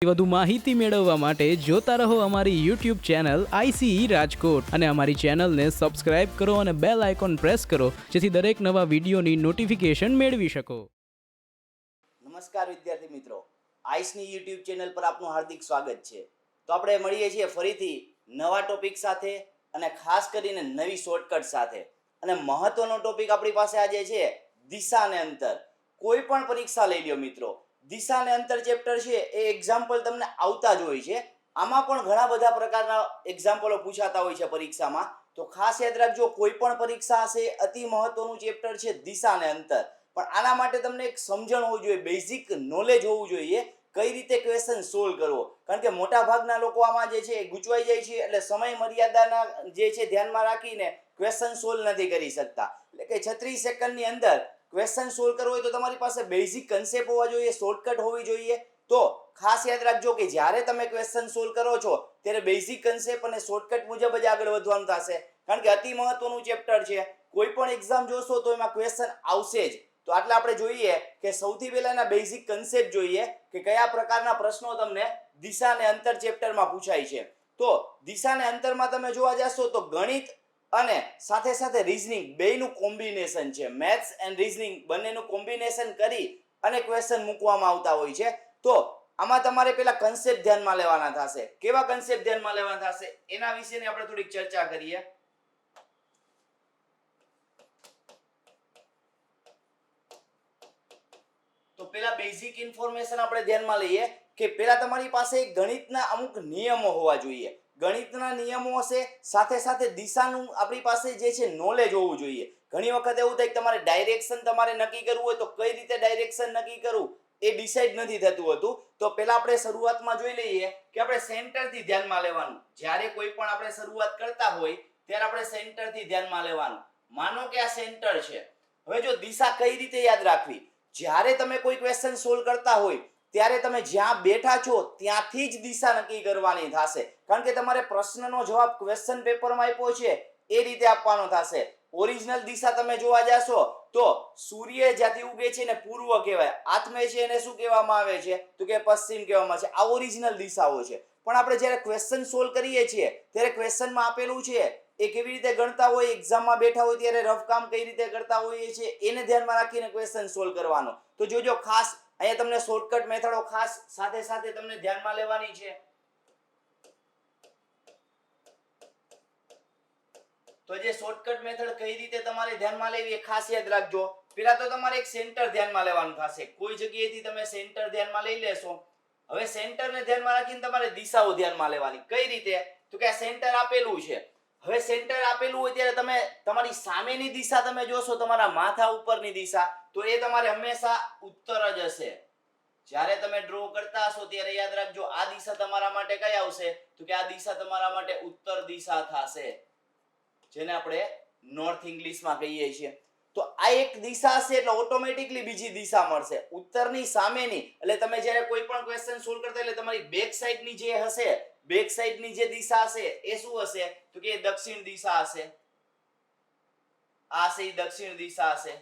વધુ માહિતી મેળવવા માટે જોતા રહો અમારી YouTube ચેનલ ICE રાજકોટ અને અમારી ચેનલને સબસ્ક્રાઇબ કરો અને બેલ આઇકોન પ્રેસ કરો જેથી દરેક નવા વિડીયોની નોટિફિકેશન મેળવી શકો. નમસ્કાર વિદ્યાર્થી મિત્રો, આઈસની YouTube ચેનલ પર આપનું હાર્દિક સ્વાગત છે. તો આપણે મળીએ છીએ ફરીથી નવા ટોપિક સાથે અને ખાસ કરીને નવી શોર્ટકટ સાથે. અને મહત્વનો ટોપિક આપણી પાસે આજે છે દિશા અને અંતર. કોઈ પણ પરીક્ષા લઈ લ્યો મિત્રો, દિશા અને અંતર ચેપ્ટર છે એ એક્ઝામ્પલ તમને આવતા જ હોય છે. આમાં પણ ઘણા બધા પ્રકારના એક્ઝામ્પલો પૂછાતા હોય છે પરીક્ષામાં. તો ખાસ યાદ રાખજો, કોઈ પણ પરીક્ષા હશે અતિ મહત્વનું ચેપ્ટર છે દિશા અને અંતર. પણ આના માટે તમને એક સમજણ હોવી જોઈએ, બેઝિક નોલેજ હોવું જોઈએ કઈ રીતે ક્વેશ્ચન સોલ્વ કરવો. કારણ કે મોટા ભાગના લોકો આમાં જે છે ગૂંચવાઈ જાય છે, એટલે સમય મર્યાદાના જે છે ધ્યાનમાં રાખીને ક્વેશ્ચન સોલ્વ નથી કરી શકતા. એટલે કે 36 સેકન્ડની અંદર ક્વેશ્ચન સોલ્વ કરવો હોય તો તમારી પાસે બેઝિક કન્સેપ્ટ હોવા જોઈએ, શોર્ટકટ હોવી જોઈએ. તો ખાસ યાદ રાખજો કે જ્યારે તમે ક્વેશ્ચન સોલ્વ કરો છો ત્યારે બેઝિક કન્સેપ્ટ અને શોર્ટકટ મુજબ જ આગળ વધવાનું થશે. કારણ કે અતિ મહત્વનું ચેપ્ટર છે, કોઈ પણ એક્ઝામ જોશો તો એમાં ક્વેશ્ચન આવશે જ. તો આટલા આપણે જોઈએ કે સૌથી પહેલા એના બેઝિક કન્સેપ્ટ જોઈએ કે કયા પ્રકારના પ્રશ્નો તમને દિશા અને અંતર ચેપ્ટરમાં પૂછાય છે. તો દિશા અને અંતરમાં તમે જોવા જશો તો ગણિત અને સાથે સાથે રીઝનિંગ બેયનું કોમ્બિનેશન છે. મેથ્સ એન્ડ રીઝનિંગ બંનેનું કોમ્બિનેશન કરી અને ક્વેશ્ચન મૂકવામાં આવતા હોય છે. તો આમાં તમારે પેલા કન્સેપ્ટ ધ્યાનમાં લેવાના થશે. કેવા કન્સેપ્ટ ધ્યાનમાં લેવાના થશે એના વિશેની આપણે થોડીક ચર્ચા કરીએ. તો પેલા બેઝિક ઇન્ફોર્મેશન આપણે ધ્યાનમાં લઈએ કે પેલા તમારી પાસે ગણિતના અમુક નિયમો હોવા જોઈએ. ગણિતના નિયમો હશે, સાથે સાથે દિશાનું આપણી પાસે જે છે નોલેજ હોવું જોઈએ. ઘણી વખત એવું થાય કે તમારે ડાયરેક્શન તમારે નક્કી કરવું હોય તો કઈ રીતે ડાયરેક્શન નક્કી કરવું એ ડિસાઈડ નથી થતું હતું. તો પેલા આપણે શરૂઆતમાં જોઈ લઈએ કે આપણે સેન્ટરથી ધ્યાનમાં લેવાનું. જ્યારે કોઈ પણ આપણે શરૂઆત કરતા હોય ત્યારે આપણે સેન્ટરથી ધ્યાનમાં લેવાનું. માનો કે આ સેન્ટર છે. હવે જો દિશા કઈ રીતે યાદ રાખવી, જ્યારે તમે કોઈ ક્વેશ્ચન સોલ્વ કરતા હોય ત્યારે તમે જ્યાં બેઠા છો ત્યાંથી જ દિશા નક્કી કરવાની થશે. કારણ કે તમારે પ્રશ્નનો જવાબ ક્વેશ્ચન પેપરમાં આપ્યો છે એ રીતે આપવાનો થશે. ઓરિજિનલ દિશા તમે જોવા જાશો તો સૂર્ય જ્યાંથી ઉગે છે ને પૂર્વ કહેવાય, આથમે છે એને શું કહેવામાં આવે છે તો કે પશ્ચિમ કહેવામાં આવે છે. આ ઓરિજિનલ દિશાઓ છે. પણ આપણે જ્યારે ક્વેશ્ચન સોલ્વ કરીએ છીએ ત્યારે ક્વેશ્ચનમાં આપેલું છે એ કેવી રીતે ગણતા હોય, એક્ઝામમાં બેઠા હોય ત્યારે રફ કામ કઈ રીતે કરતા હોઈએ છીએ એને ધ્યાનમાં રાખીને ક્વેશ્ચન સોલ્વ કરવાનો. તો જોજો ખાસ અહીંયા તમને શોર્ટકટ મેથડો ખાસ સાથે સાથે તમને ધ્યાનમાં લેવાની છે. તો જે શોર્ટકટ મેથડ કઈ રીતે તમારે ધ્યાનમાં લેવી એ ખાસ યાદ રાખજો. પહેલા તો તમારે એક સેન્ટર ધ્યાનમાં લેવાનું થશે. કોઈ જગ્યાએથી તમે સેન્ટર ધ્યાનમાં લઈ લેશો. હવે સેન્ટરને ધ્યાનમાં રાખીને તમારે દિશાઓ ધ્યાનમાં લેવાની. કઈ રીતે તો કે આ સેન્ટર આપેલું છે. હવે સેન્ટર આપેલું હોય ત્યારે તમે તમારી સામેની દિશા તમે જોશો, તમારા માથા ઉપરની દિશા, તો એ તમારે હંમેશા ઉત્તર જ હશે. જ્યારે તમે ડ્રો કરતા હશો ત્યારે યાદ રાખજો આ દિશા તમારા માટે કઈ આવશે તો કે આ દિશા તમારા માટે ઉત્તર દિશા થશે, જેને આપણે નોર્થ ઇંગ્લિશમાં કહીએ છીએ. તો આ એક દિશા હશે એટલે ઓટોમેટિકલી બીજી દિશા મળશે ઉત્તરની સામેની. એટલે તમે જ્યારે કોઈ પણ ક્વેશ્ચન સોલ્વ કરતા એટલે તમારી બેક સાઈડની જે હશે, બેક સાઈડની જે દિશા હશે એ શું હશે તો કે દક્ષિણ દિશા હશે. આ છે દક્ષિણ દિશા હશે.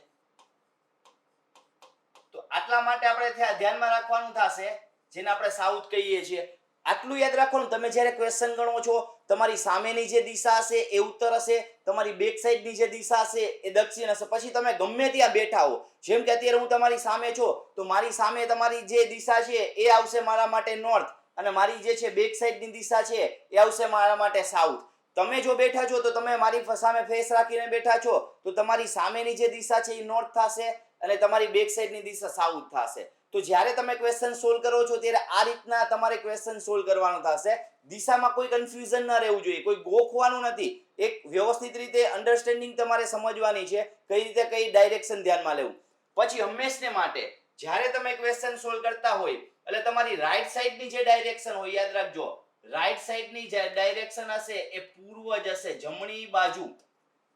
તો આટલા માટે આપણે ધ્યાનમાં રાખવાનું થશે, જેને આપણે સાઉથ કહીએ છીએ. આટલું યાદ રાખવાનું. તમે જ્યારે ક્વેશ્ચન ગણો છો તમારી સામેની જે દિશા હશે એ ઉત્તર હશે, તમારી બેક સાઈડની જે દિશા હશે એ દક્ષિણ હશે. પછી તમે ગમે ત્યાં બેઠા હો, જેમ કે અત્યારે હું તમારી સામે છું તો મારી સામે તમારી જે દિશા છે એ આવશે મારા માટે નોર્થ, અને મારી જે છે બેક સાઈડની દિશા છે એ આવશે મારા માટે સાઉથ. તમે જો બેઠા છો તો તમે મારી સામે ફેસ રાખીને બેઠા છો તો તમારી સામેની જે દિશા છે એ નોર્થ થશે અને તમારી બેક સાઈડની દિશા સાઉથ થશે. તો જ્યારે તમે ક્વેશ્ચન સોલ્વ કરો છો ત્યારે આ રીતના તમારે ક્વેશ્ચન સોલ્વ કરવાનો થશે. દિશામાં કોઈ કન્ફ્યુઝન ન રહેવું જોઈએ, કોઈ ગોખવાનું નથી. એક વ્યવસ્થિત રીતે અન્ડરસ્ટેન્ડિંગ તમારે સમજવાની છે કઈ રીતે કઈ ડાયરેક્શન ધ્યાનમાં લેવું. પછી હંમેશને માટે જ્યારે તમે ક્વેશ્ચન સોલ્વ કરતા હોય એટલે તમારી રાઈટ સાઈડની જે ડાયરેક્શન હોય યાદ રાખજો, રાઈટ સાઈડની જે ડાયરેક્શન હશે એ પૂર્વ જ હશે. જમણી બાજુ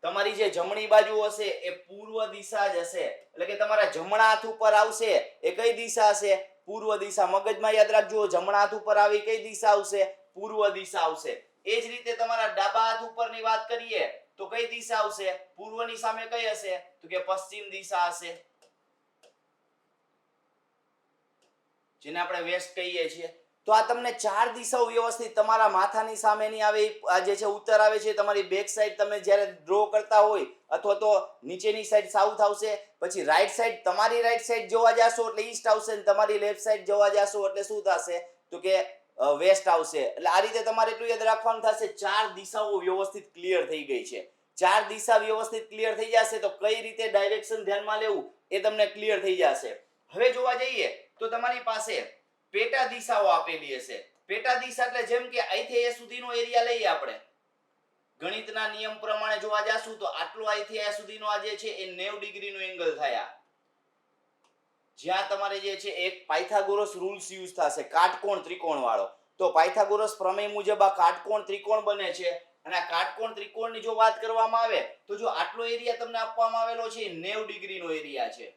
તમારી જે જમણી બાજુ હશે એ પૂર્વ દિશા જ હશે. એટલે કે તમારા જમણા હાથ ઉપર આવશે એ કઈ દિશા હશે? પૂર્વ દિશા. મગજમાં યાદ રાખજો, જમણા હાથ ઉપર આવી કઈ દિશા આવશે? પૂર્વ દિશા આવશે. એ જ રીતે તમારા ડાબા હાથ ઉપરની વાત કરીએ તો કઈ દિશા આવશે? પૂર્વની સામે કઈ હશે તો કે પશ્ચિમ દિશા હશે, જેને આપણે વેસ્ટ કહીએ છીએ. તો આ તમને 4 દિશાઓ વ્યવસ્થિત તમારા માથાની સામેની આવે, આ જે છે ઉત્તર આવે છે, તમારી બેક સાઈડ તમે જ્યારે ડ્રો કરતા હોય અથવા તો નીચેની સાઈડ સાઉથ આવશે, પછી રાઈટ સાઈડ તમારી રાઈટ સાઈડ જોવા જાશો એટલે ઈસ્ટ આવશે, અને તમારી લેફ્ટ સાઈડ જોવા જાશો એટલે શું થશે તો કે વેસ્ટ આવશે. એટલે આ રીતે તમારે એટલું યાદ રાખવાનું થશે 4 દિશાઓ વ્યવસ્થિત ક્લિયર થઈ ગઈ છે. 4 દિશા વ્યવસ્થિત ક્લિયર થઈ જશે તો કઈ રીતે ડાયરેક્શન ધ્યાનમાં લેવું એ તમને ક્લિયર થઈ જશે. હવે જોવા જઈએ તો તમારી પાસે પેટા દિશાઓ આપેલી હશે. પેટા દિશા એટલે જેમ કે અહીંથી અહીંયા સુધીનો એરિયા લઈએ આપણે, ગણિતના નિયમ પ્રમાણે જોવા જાશું તો આટલો અહીંથી અહીંયા સુધીનો આ જે છે એ 90 ડિગ્રીનો એંગલ થયા. જ્યાં તમારે જે છે એક પાયથાગોરસ રૂલ્સ યુઝ થશે, કાટકોણ ત્રિકોણ વાળો. તો પાયથાગોરસ પ્રમેય મુજબ આ કાટકોણ ત્રિકોણ બને છે, અને આ કાટકોણ ત્રિકોણની જો વાત કરવામાં આવે તો જો આટલો એરિયા તમને આપવામાં આવેલો છે 90 ડિગ્રીનો એરિયા છે.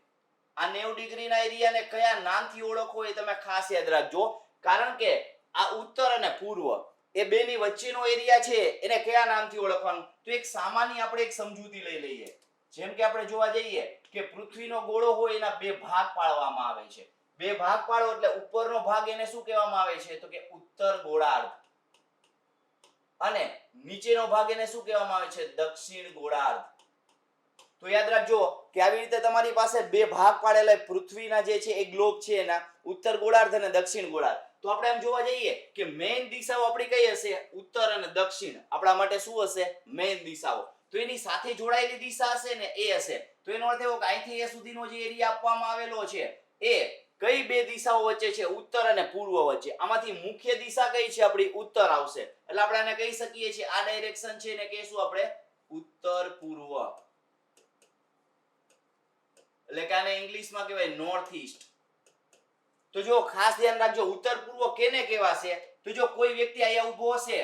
આ 90 ડિગ્રીના એરિયાને કયા નામથી ઓળખવો એ તમે ખાસ યાદ રાખજો, કારણ કે આ ઉત્તર અને પૂર્વ એ બેની વચ્ચેનો એરિયા છે એને કયા નામથી ઓળખવાનું. તો એક સામાન્ય આપણે એક સમજૂતી લઈ લઈએ. જેમ કે આપણે જોવા જઈએ કે પૃથ્વીનો ગોળો હોય એના બે ભાગ પાડવામાં આવે છે. બે ભાગ પાડો એટલે ઉપરનો ભાગ એને શું કહેવામાં આવે છે તો કે ઉત્તર ગોળાર્ધ, અને નીચેનો ભાગ એને શું કહેવામાં આવે છે દક્ષિણ ગોળાર્ધ. તો યાદ રાખજો કે આવી રીતે તમારી પાસે બે ભાગ પાડેલા પૃથ્વીના જે છે એ ગ્લોબ છે એના ઉત્તર ગોળાર્ધ અને દક્ષિણ ગોળાર્ધ. તો આપણે એમ જોવા જઈએ કે મેઇન દિશાઓ આપણી કઈ હશે ઉત્તર અને દક્ષિણ, આપણા માટે શું હશે મેઇન દિશાઓ. તો એની સાથે જોડાયેલી દિશા હશે ને એ હશે. તો એનો અર્થ એવો કે અહીંથી એ સુધીનો જે એરિયા આપવામાં આવેલો છે એ કઈ બે દિશાઓ વચ્ચે છે ઉત્તર અને પૂર્વ વચ્ચે. આમાંથી મુખ્ય દિશા કઈ છે આપણી ઉત્તર આવશે, એટલે આપણે આને કહી શકીએ છીએ આ ડાયરેક્શન છે ને કહીશું આપણે ઉત્તર પૂર્વ, એટલે કે આને ઇંગ્લિશમાં કહેવાય નોર્થ ઈસ્ટ. તો જો ખાસ ધ્યાન રાખજો ઉત્તર પૂર્વ કેને કહેવાશે તો જો કોઈ વ્યક્તિ અહીંયા ઊભો હશે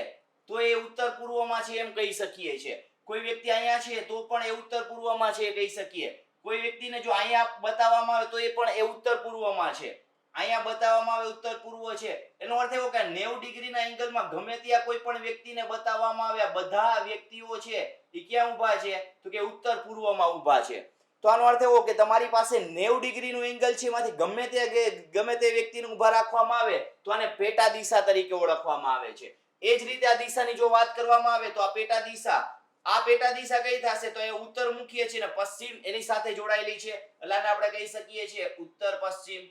તો એ ઉત્તર પૂર્વમાં છે એમ કહી શકીએ છે, કોઈ વ્યક્તિ અહીંયા છે તો પણ એ ઉત્તર પૂર્વમાં છે કહી શકીએ, કોઈ વ્યક્તિને જો અહીંયા બતાવવામાં આવે તો એ પણ એ ઉત્તર પૂર્વમાં છે, અહીંયા બતાવવામાં આવે ઉત્તર પૂર્વ છે. એનો અર્થ એવો કે 90 ડિગ્રીના એંગલમાં ગમે ત્યાં કોઈ પણ વ્યક્તિને બતાવવામાં આવ્યા બધા વ્યક્તિઓ છે એ ક્યાં ઊભા છે તો કે ઉત્તર પૂર્વમાં ઊભા છે. તો આનો અર્થ એવો કે તમારી પાસે 90 ડિગ્રીનું એંગલ છે એમાંથી ગમે તે વ્યક્તિને ઊભા રાખવામાં આવે તો આને પેટા દિશા તરીકે ઓળખવામાં આવે છે. એ જ રીતે આ દિશાની જો વાત કરવામાં આવે તો આ પેટા દિશા કઈ થશે તો એ ઉત્તરમુખી છે ને પશ્ચિમ એની સાથે જોડાયેલી છે, એટલે આને આપણે કહી શકીએ છીએ ઉત્તર પશ્ચિમ.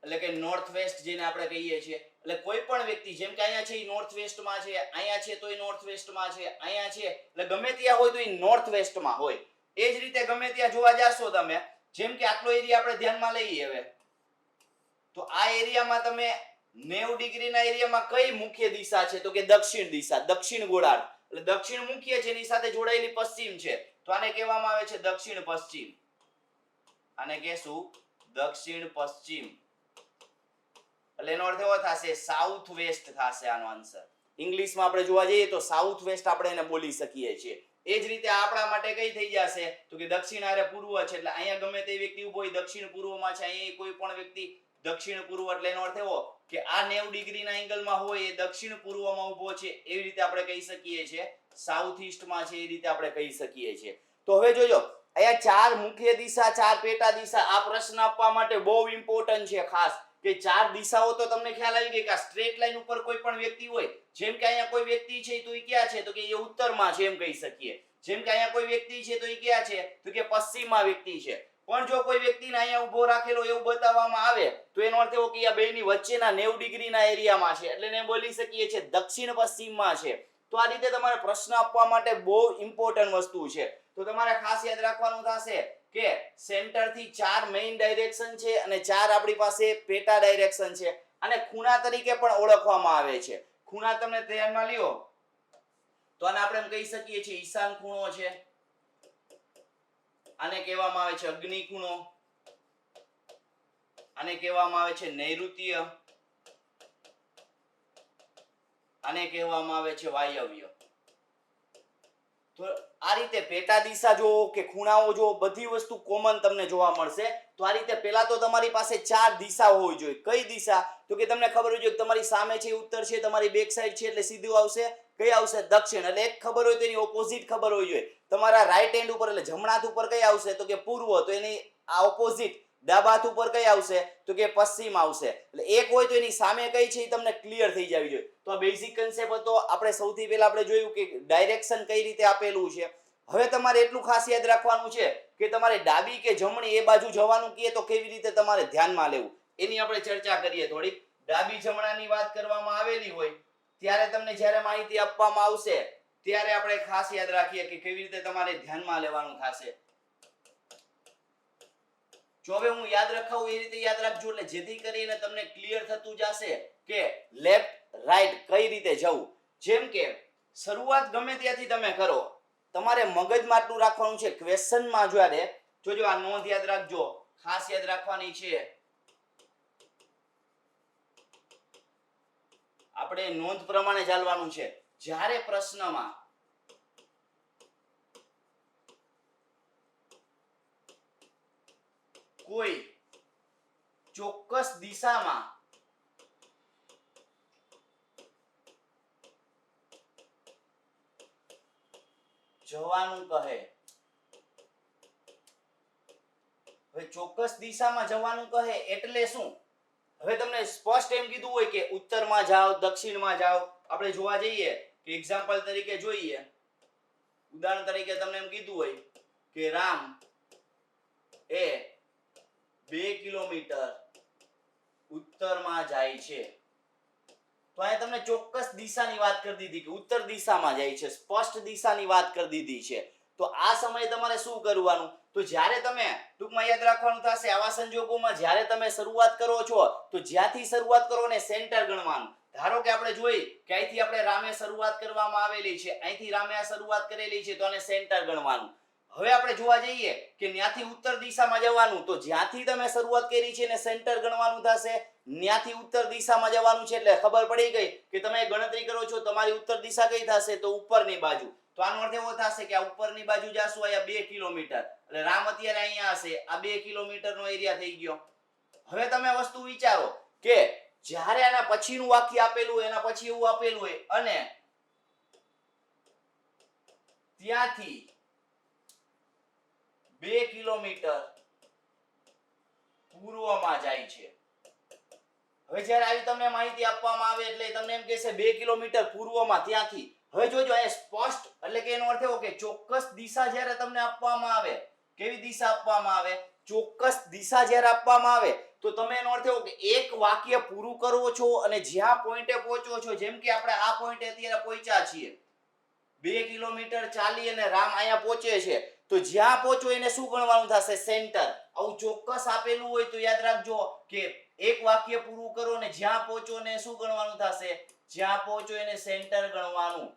એટલે કે નોર્થ વેસ્ટ જેને આપણે કહીએ છીએ. એટલે કોઈ પણ વ્યક્તિ જેમ કે અહીંયા છે એ નોર્થ વેસ્ટમાં છે, અહીંયા છે તો એ નોર્થ વેસ્ટમાં છે, અહીંયા છે એટલે ગમે ત્યાં હોય તો એ નોર્થ વેસ્ટમાં હોય. એ જ રીતે ગમે ત્યાં જોવા જાશો તમે, જેમ કે આટલો એરિયા આપણે ધ્યાનમાં લઈએ હવે, તો આ એરિયામાં તમે 90 ડિગ્રીના એરિયામાં કઈ મુખ્ય દિશા છે તો કે દક્ષિણ દિશા, દક્ષિણ ગોળાર્ધ. એટલે દક્ષિણ મુખ્ય છે એની સાથે જોડાયેલી પશ્ચિમ છે તો આને કહેવામાં આવે છે દક્ષિણ પશ્ચિમ, આને કહેશું દક્ષિણ પશ્ચિમ. એટલે એનો અર્થ એવો થશે સાઉથ વેસ્ટ થશે આનો આન્સર. ઇંગ્લિશમાં આપણે જોવા જઈએ તો સાઉથ વેસ્ટ આપણે એને બોલી શકીએ છીએ. એ જ રીતે આપણા માટે કઈ થઈ જશે તો કે દક્ષિણ આરે પૂર્વ છે, એટલે અહીંયા ગમે તે વ્યક્તિ ઊભો હોય દક્ષિણ પૂર્વમાં છે, અહીંયા કોઈ પણ વ્યક્તિ દક્ષિણ પૂર્વ, એટલે એનો અર્થ એવો કે આ 90 ડિગ્રીના એંગલમાં હોય એ દક્ષિણ પૂર્વમાં ઊભો છે, એવી રીતે આપણે કહી શકીએ છીએ સાઉથ ઈસ્ટમાં છે, એ રીતે આપણે કહી શકીએ છીએ. તો હવે જોજો અહીંયા 4 મુખ્ય દિશા 4 પેટા દિશા, આ પ્રશ્ન આપવા માટે બહુ ઇમ્પોર્ટન્ટ છે ખાસ કે 4 દિશાઓ તો તમને ખ્યાલ આવી ગઈ કે આ સ્ટ્રેટ લાઈન ઉપર કોઈ પણ વ્યક્તિ હોય, જેમ કે અહીંયા કોઈ વ્યક્તિ છે તો એ ક્યાં છે તો કે એ ઉત્તરમાં છે એમ કહી શકીએ, જેમ કે અહીંયા કોઈ વ્યક્તિ છે તો એ ક્યાં છે તો કે પશ્ચિમમાં વ્યક્તિ છે. પણ જો કોઈ વ્યક્તિને અહીંયા ઊભો રાખેલો એવું બતાવવામાં આવે તો એનો અર્થ એવો કે આ બેની વચ્ચેના 90 ડિગ્રીના એરિયામાં છે, એટલે એને બોલી શકીએ છીએ દક્ષિણ પશ્ચિમમાં છે. તો આ રીતે તમારે પ્રશ્ન આપવા માટે બહુ ઇમ્પોર્ટન્ટ વસ્તુ છે. તો તમારે ખાસ યાદ રાખવાનું થશે કે સેન્ટર થી 4 મેઇન ડાયરેક્શન છે અને 4 આપણી પાસે પેટા ડાયરેક્શન છે, અને ખૂણા તરીકે પણ ઓળખવામાં આવે છે. ખૂણા તમે ધ્યાનમાં લ્યો તો આને આપણે એમ કહી શકીએ છીએ ઈશાન ખૂણો છે, આને કહેવામાં આવે છે અગ્નિ ખૂણો, આને કહેવામાં આવે છે નૈઋત્ય, આને કહેવામાં આવે છે વાયવ્ય. તો આ રીતે પેટા દિશા જો કે ખૂણાઓ જો બધી વસ્તુ કોમન તમને જોવા મળશે. તો આ રીતે પહેલા તો તમારી પાસે 4 દિશા હોવી જોઈએ. કઈ દિશા તો કે તમને ખબર હોય કે તમારી સામે છે ઉત્તર છે, તમારી બેક સાઈડ છે એટલે સીધું આવશે કઈ આવશે દક્ષિણ, એટલે એક ખબર હોય તો એની ઓપોઝિટ ખબર હોવી જોઈએ. તમારા રાઈટ હેન્ડ ઉપર એટલે જમણા હાથ ઉપર કઈ આવશે તો કે પૂર્વ, તો એની આ ઓપોઝિટ ડાબા હાથ ઉપર કઈ આવશે તો કે પશ્ચિમ આવશે. એટલે એક હોય તો એની સામે કઈ છે એ તમને ક્લિયર થઈ જવી જોઈએ. તો આ બેઝિક કન્સેપ્ટ હતો. આપણે સૌથી પહેલા આપણે જોયું કે ડાયરેક્શન કઈ રીતે આપેલું છે. હવે તમારે એટલું ખાસ યાદ રાખવાનું છે કે તમારે ડાબી કે જમણી એ બાજુ જવાનું કહે તો કેવી રીતે તમારે ધ્યાનમાં લેવું એની આપણે ચર્ચા કરીએ થોડી. ડાબી જમણાની વાત કરવામાં આવેલી હોય ત્યારે તમને જ્યારે માહિતી આપવામાં આવશે ત્યારે આપણે ખાસ યાદ રાખીએ કે કેવી રીતે તમારે ધ્યાનમાં લેવાનું થશે. જો હવે હું યાદ રખાવું એ રીતે યાદ રાખજો એટલે જેથી કરીને તમને ક્લિયર થતું જશે કે લેફ્ટ રાઈટ કઈ રીતે જવું. જેમ કે શરૂઆત ગમે ત્યાંથી તમે કરો, તમારે મગજમાં આટલું રાખવાનું છે ક્વેશ્ચનમાં જ્યારે જોજો આ નોંધ યાદ રાખજો, ખાસ યાદ રાખવાની છે. આપણે નોંધ પ્રમાણે ચાલવાનું છે. જ્યારે પ્રશ્નમાં કોઈ ચોક્કસ દિશામાં જવાનું કહે, હવે ચોક્કસ દિશામાં જવાનું કહે એટલે શું? હવે તમને સ્પષ્ટ એમ કીધું હોય કે ઉત્તરમાં જાઓ, દક્ષિણમાં જાઓ. આપણે જોવા જઈએ કે એક્ઝામ્પલ તરીકે જોઈએ, ઉદાહરણ તરીકે તમને એમ કીધું હોય કે રામ એ 2 કિલોમીટર ઉત્તરમાં જાય છે. તો અહીંયા તમને ચોક્કસ દિશાની વાત કરી દીધી કે ઉત્તર દિશામાં જાય છે, સ્પષ્ટ દિશાની વાત કરી દીધી છે. તો આ સમયે તમારે શું કરવાનું? તો જ્યારે તમે ટૂંકમાં યાદ રાખવાનું થશે આવા સંજોગોમાં જ્યારે તમે શરૂઆત કરો છો તો જ્યાંથી શરૂઆત કરો ને સેન્ટર ગણવાનું. ધારો કે આપણે જોઈ કે અહીંથી આપણે રામે શરૂઆત કરવામાં આવેલી છે, અહીંથી રામે આ શરૂઆત કરેલી છે તો આને સેન્ટર ગણવાનું. હવે આપણે જોવા જઈએ કે ત્યાંથી ઉત્તર દિશામાં જવાનું તો જ્યાંથી તમે શરૂઆત કરી છે ને સેન્ટર ગણવાનું થશે. ત્યાંથી ઉત્તર દિશામાં જવાનું છે એટલે ખબર પડી ગઈ કે તમે ગણતરી કરો છો તમારી ઉત્તર દિશા કઈ થશે તો ઉપરની બાજુ. તો આનો અર્થ એવો થશે કે આ ઉપરની બાજુ જાશું અહીંયા 2 કિલોમીટર એટલે રામ અત્યારે અહીંયા હશે, આ 2 કિલોમીટરનો એરિયા થઈ ગયો. હવે તમે વસ્તુ વિચારો કે જ્યારે આના પછીનું વાક્ય આપેલું હોય, એના પછી એવું આપેલું હોય અને ત્યાંથી 2 કિલોમીટર પૂર્વમાં જાય છે. હવે જ્યારે આવી તમને માહિતી આપવામાં આવે એટલે તમને એમ કહેશે 2 કિલોમીટર પૂર્વમાં ત્યાંથી. હવે જોજો અહીંયા સ્પષ્ટ એટલે કે એનો અર્થ એવો કે ચોક્કસ દિશા જ્યારે તમને આપવામાં આવે, કેવી દિશા આપવામાં આવે? ચોક્કસ દિશા જ્યારે આપવામાં આવે તો તમે એનો અર્થ એવો કે એક વાક્ય પૂરું કરો છો અને જ્યાં પોઈન્ટે પહોંચો છો, જેમ કે આપણે આ પોઈન્ટે અત્યારે પહોંચ્યા છીએ, 2 કિલોમીટર ચાલી અને રામ અહીંયા પહોંચે છે તો જ્યાં પહોંચો એને શું ગણવાનું થશે? સેન્ટર. આવું ચોક્કસ આપેલું હોય તો યાદ રાખજો કે એક વાક્ય પૂરું કરો ને જ્યાં પહોંચો ને શું ગણવાનું થશે? જ્યાં પહોંચો એને સેન્ટર ગણવાનું,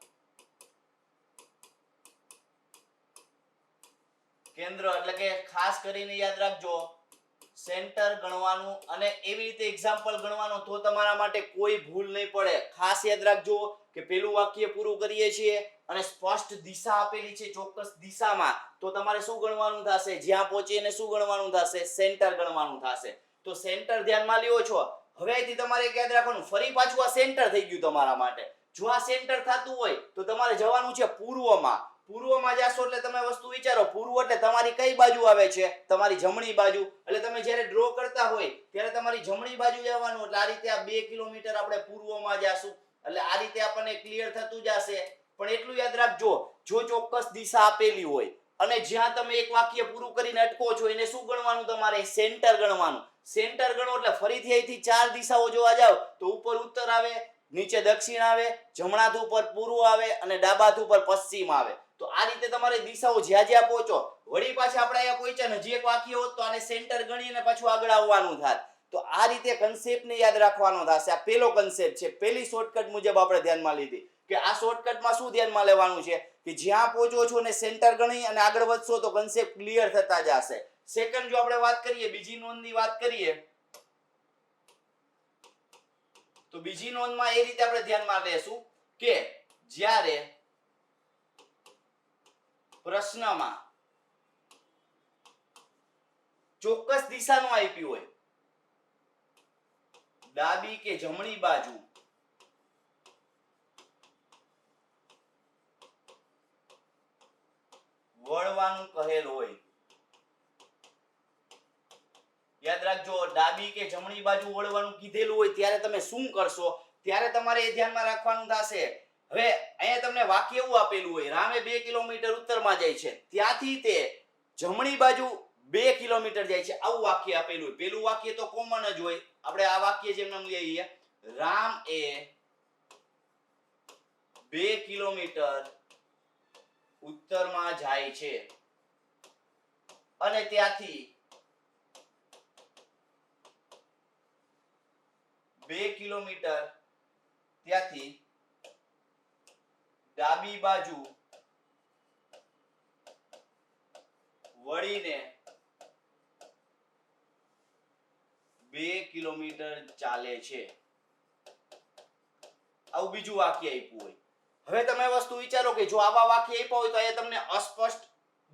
કેન્દ્ર. એટલે કે ખાસ કરીને યાદ રાખજો સેન્ટર ગણવાનું અને એવી રીતે એક્ઝામ્પલ ગણવાનો તો તમારા માટે કોઈ ભૂલ નહીં પડે. ખાસ યાદ રાખજો કે પેલું વાક્ય પૂરું કરીએ છીએ અને સ્પષ્ટ દિશા આપેલી છે ચોક્કસ દિશામાં તો તમારે શું ગણવાનું થશે? જ્યાં પહોંચે એને શું ગણવાનું થશે? સેન્ટર ગણવાનું થશે. તો સેન્ટર ધ્યાનમાં લ્યો છો. હવે અહીંથી તમારે યાદ રાખવાનું ફરી પાછું આ સેન્ટર થઈ ગયું તમારા માટે. જો આ સેન્ટર થતું હોય તો તમારે જવાનું છે પૂર્વમાં. પૂર્વમાં જાશો એટલે તમે વસ્તુ વિચારો, પૂર્વ એટલે તમારી કઈ બાજુ આવે છે? તમારી જમણી બાજુ. એટલે તમે જ્યારે ડ્રો કરતા હોય ત્યારે તમારી જમણી બાજુ જવાનું. એટલે આ રીતે આ 2 કિલોમીટર આપણે પૂર્વમાં જાશું. એટલે આ રીતે આપણને ક્લિયર થતું જશે. પણ એટલું યાદ રાખજો જો ચોક્કસ દિશા આપેલી હોય અને જ્યાં તમે એક વાક્ય પૂરું કરીને અટકો છો એને શું ગણવાનું? તમારે સેન્ટર ગણવાનું. સેન્ટર ગણો એટલે ફરીથી અહીંથી 4 દિશાઓ જોવા જાવ તો ઉપર ઉત્તર આવે, નીચે દક્ષિણ આવે, જમણા હાથ ઉપર પૂર્વ આવે અને ડાબા હાથ ઉપર પશ્ચિમ આવે. તો આ રીતે તમારે દિશાઓ જ્યાં જ્યાં પહોંચો, વળી પાછા આપણે અહીંયા પહોંચ્યા ને હજી એક વાક્ય હોત તો આને સેન્ટર ગણીને પાછું આગળ આવવાનું થાત. તો આ રીતે કન્સેપ્ટને યાદ રાખવાનો થશે. આ પહેલો કન્સેપ્ટ છે, પહેલી શોર્ટકટ મુજબ આપણે ધ્યાનમાં લીધી કે આ શોર્ટકટમાં શું ધ્યાનમાં લેવાનું છે કે જ્યાં પહોંચો છો ને સેન્ટર ગણી અને આગળ વધશો તો કન્સેપ્ટ ક્લિયર થતા જશે. સેકન્ડ જો આપણે વાત કરીએ, બીજી નોંધની વાત કરીએ તો બીજી નોંધમાં એ રીતે આપણે ધ્યાનમાં લેશું કે જ્યારે પ્રશ્નમાં ચોક્કસ દિશાનું આપ્યું હોય, ડાબી કે જમણી બાજુ વળવાનું કહેલ હોય યાદ રાખજો, ડાબી કે જમણી બાજુ વળવાનું કીધેલું હોય ત્યારે તમે શું કરશો, ત્યારે તમારે એ ધ્યાનમાં રાખવાનું થશે. હવે અહીંયા તમને વાક્ય એવું આપેલું હોય, રામે 2 કિલોમીટર ઉત્તરમાં જાય છે, ત્યાંથી તે જમણી બાજુ 2 કિલોમીટર જાય છે, આવું વાક્ય આપેલું હોય. પેલું વાક્ય તો કોમન જ હોય, આપણે આ વાક્ય જેમ નામ લઈએ, રામ એ 2 કિલોમીટર ઉત્તરમાં જાય છે અને ત્યાંથી 2 કિલોમીટર ત્યાંથી ડાબી બાજુ વળીને 2 કિલોમીટર ચાલે છે, આવું બીજું વાક્ય આપ્યું હોય. હવે તમે વસ્તુ વિચારો કે જો આવા વાક્ય આપ્યા હોય તો અહીંયા તમને અસ્પષ્ટ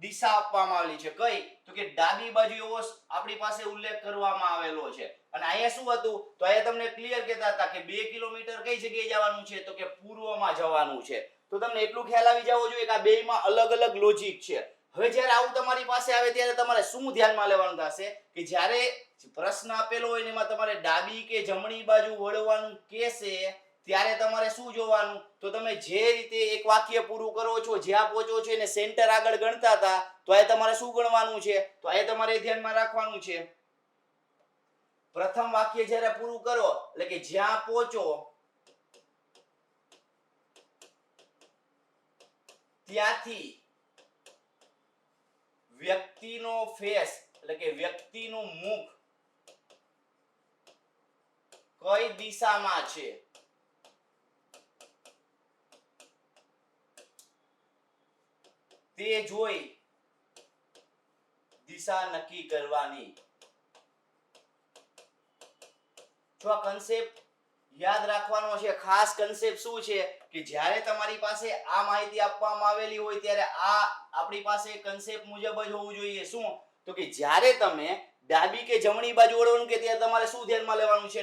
દિશા આપવામાં આવેલી છે. કઈ? તો કે ડાબી બાજુ એવો આપણી પાસે ઉલ્લેખ કરવામાં આવેલો છે. અને અહીંયા શું હતું? તો અહીંયા તમને ક્લિયર કહેતા હતા કે 2 કિલોમીટર કઈ જગ્યાએ જવાનું છે? તો કે પૂર્વમાં જવાનું છે. તો તમને એટલું ખ્યાલ આવી જવો જોઈએ કે આ બેયમાં અલગ અલગ લોજિક છે. હવે જ્યારે આવું તમારી પાસે આવે ત્યારે તમારે શું ધ્યાનમાં લેવાનું થશે કે જ્યારે પ્રશ્ન આપેલો હોય ને એમાં તમારે ડાબી કે જમણી બાજુ વળવાનું કહેશે ત્યારે તમારે શું જોવાનું? તો તમે જે રીતે એક વાક્ય પૂરું કરો છો, જ્યાં પહોંચો છો એને સેન્ટર આગળ ગણતા હતા, તો આ તમારે શું ગણવાનું છે? તો આ તમારે ધ્યાનમાં રાખવાનું છે. પ્રથમ વાક્ય જ્યારે પૂરું કરો એટલે કે જ્યાં પહોંચો ત્યાંથી વ્યક્તિનો ફેસ એટલે કે વ્યક્તિનું મુખ કઈ દિશામાં છે તે જોઈ દિશા નક્કી કરવાની. જો આ કન્સેપ્ટ યાદ રાખવાનો છે. ખાસ કન્સેપ્ટ શું છે કે જ્યારે તમારી પાસે આ માહિતી આપવામાં આવેલી હોય ત્યારે આ આપણી પાસે કન્સેપ્ટ મુજબ જ હોવું જોઈએ. શું? તો કે જ્યારે તમે ડાબી કે જમણી બાજુ વળવાનું કે ત્યારે તમારે શું ધ્યાનમાં લેવાનું છે?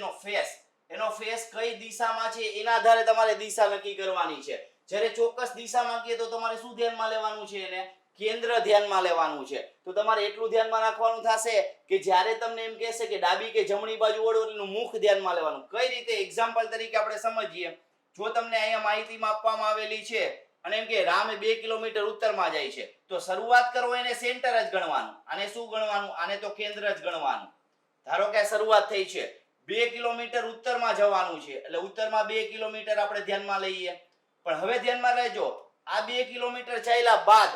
એનો ફેસ કઈ દિશામાં છે એના આધારે તમારે દિશા નક્કી કરવાની છે. જ્યારે ચોક્કસ દિશામાં કહીએ તો તમારે શું ધ્યાનમાં લેવાનું છે? એને કેન્દ્ર ધ્યાનમાં લેવાનું છે. તો તમારે એટલું ધ્યાનમાં રાખવાનું થશે કે જ્યારે તમને એમ કહેશે કે ડાબી કે જમણી બાજુ વળો એનું મુખ ધ્યાનમાં લેવાનું. કઈ રીતે? એક્ઝામ્પલ તરીકે આપણે સમજીએ. જો તમને અહીંયા માહિતીમાં આપવામાં આવેલી છે અને એમ કે રામ 2 કિલોમીટર ઉત્તરમાં જાય છે, તો શરૂઆત કરો એને સેન્ટર જ ગણવાનું. આને શું ગણવાનું? આને તો કેન્દ્ર જ ગણવાનું. ધારો કે શરૂઆત થઈ છે, 2 કિલોમીટર ઉત્તરમાં જવાનું છે એટલે ઉત્તરમાં 2 કિલોમીટર આપણે ધ્યાનમાં લઈએ. પણ હવે ધ્યાનમાં રહેજો, આ 2 કિલોમીટર ચાલ્યા બાદ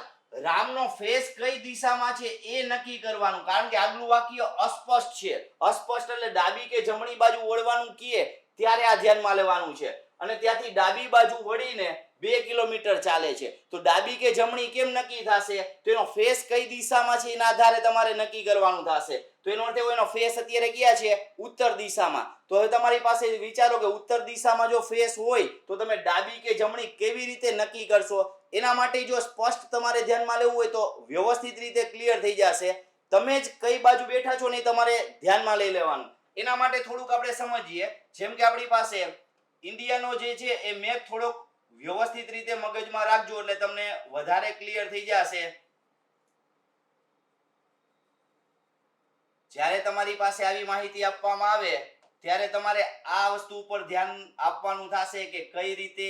રામનો ફેસ કઈ દિશામાં છે એ નક્કી કરવાનું. કારણ કે આગલું વાક્ય અસ્પષ્ટ છે. અસ્પષ્ટ એટલે ડાબી કે જમણી બાજુ વળવાનું કહે ત્યારે આ ધ્યાનમાં લેવાનું છે. અને ત્યાંથી ડાબી બાજુ વળીને 2 કિલોમીટર ચાલે છે. તો ડાબી કે જમણી કેમ નક્કી થશે? તો એનો ફેસ કઈ દિશામાં છે એના આધારે તમારે નક્કી કરવાનું થશે. તો એનો અર્થ એવો એનો ફેસ અત્યારે ક્યાં છે? ઉત્તર દિશામાં. તો હવે તમારી પાસે વિચારો કે ઉત્તર દિશામાં જો ફેસ હોય તો તમે ડાબી કે જમણી કેવી રીતે નક્કી કરશો? એના માટે જો સ્પષ્ટ તમારે ધ્યાનમાં લેવું હોય તો વ્યવસ્થિત રીતે ક્લિયર થઈ જશે. તમે જ કઈ બાજુ બેઠા છો ને તમારે ધ્યાનમાં લઈ લેવાનું. એના માટે થોડુંક આપણે સમજીએ. જેમ કે આપણી પાસે ઇન્ડિયાનો જે છે એ મેપ થોડોક વ્યવસ્થિત રીતે મગજમાં રાખજો એટલે તમને વધારે ક્લિયર થઈ જશે. જ્યારે તમારી પાસે આવી માહિતી આપવામાં આવે ત્યારે તમારે આ વસ્તુ ઉપર ધ્યાન આપવાનું થશે કે કઈ રીતે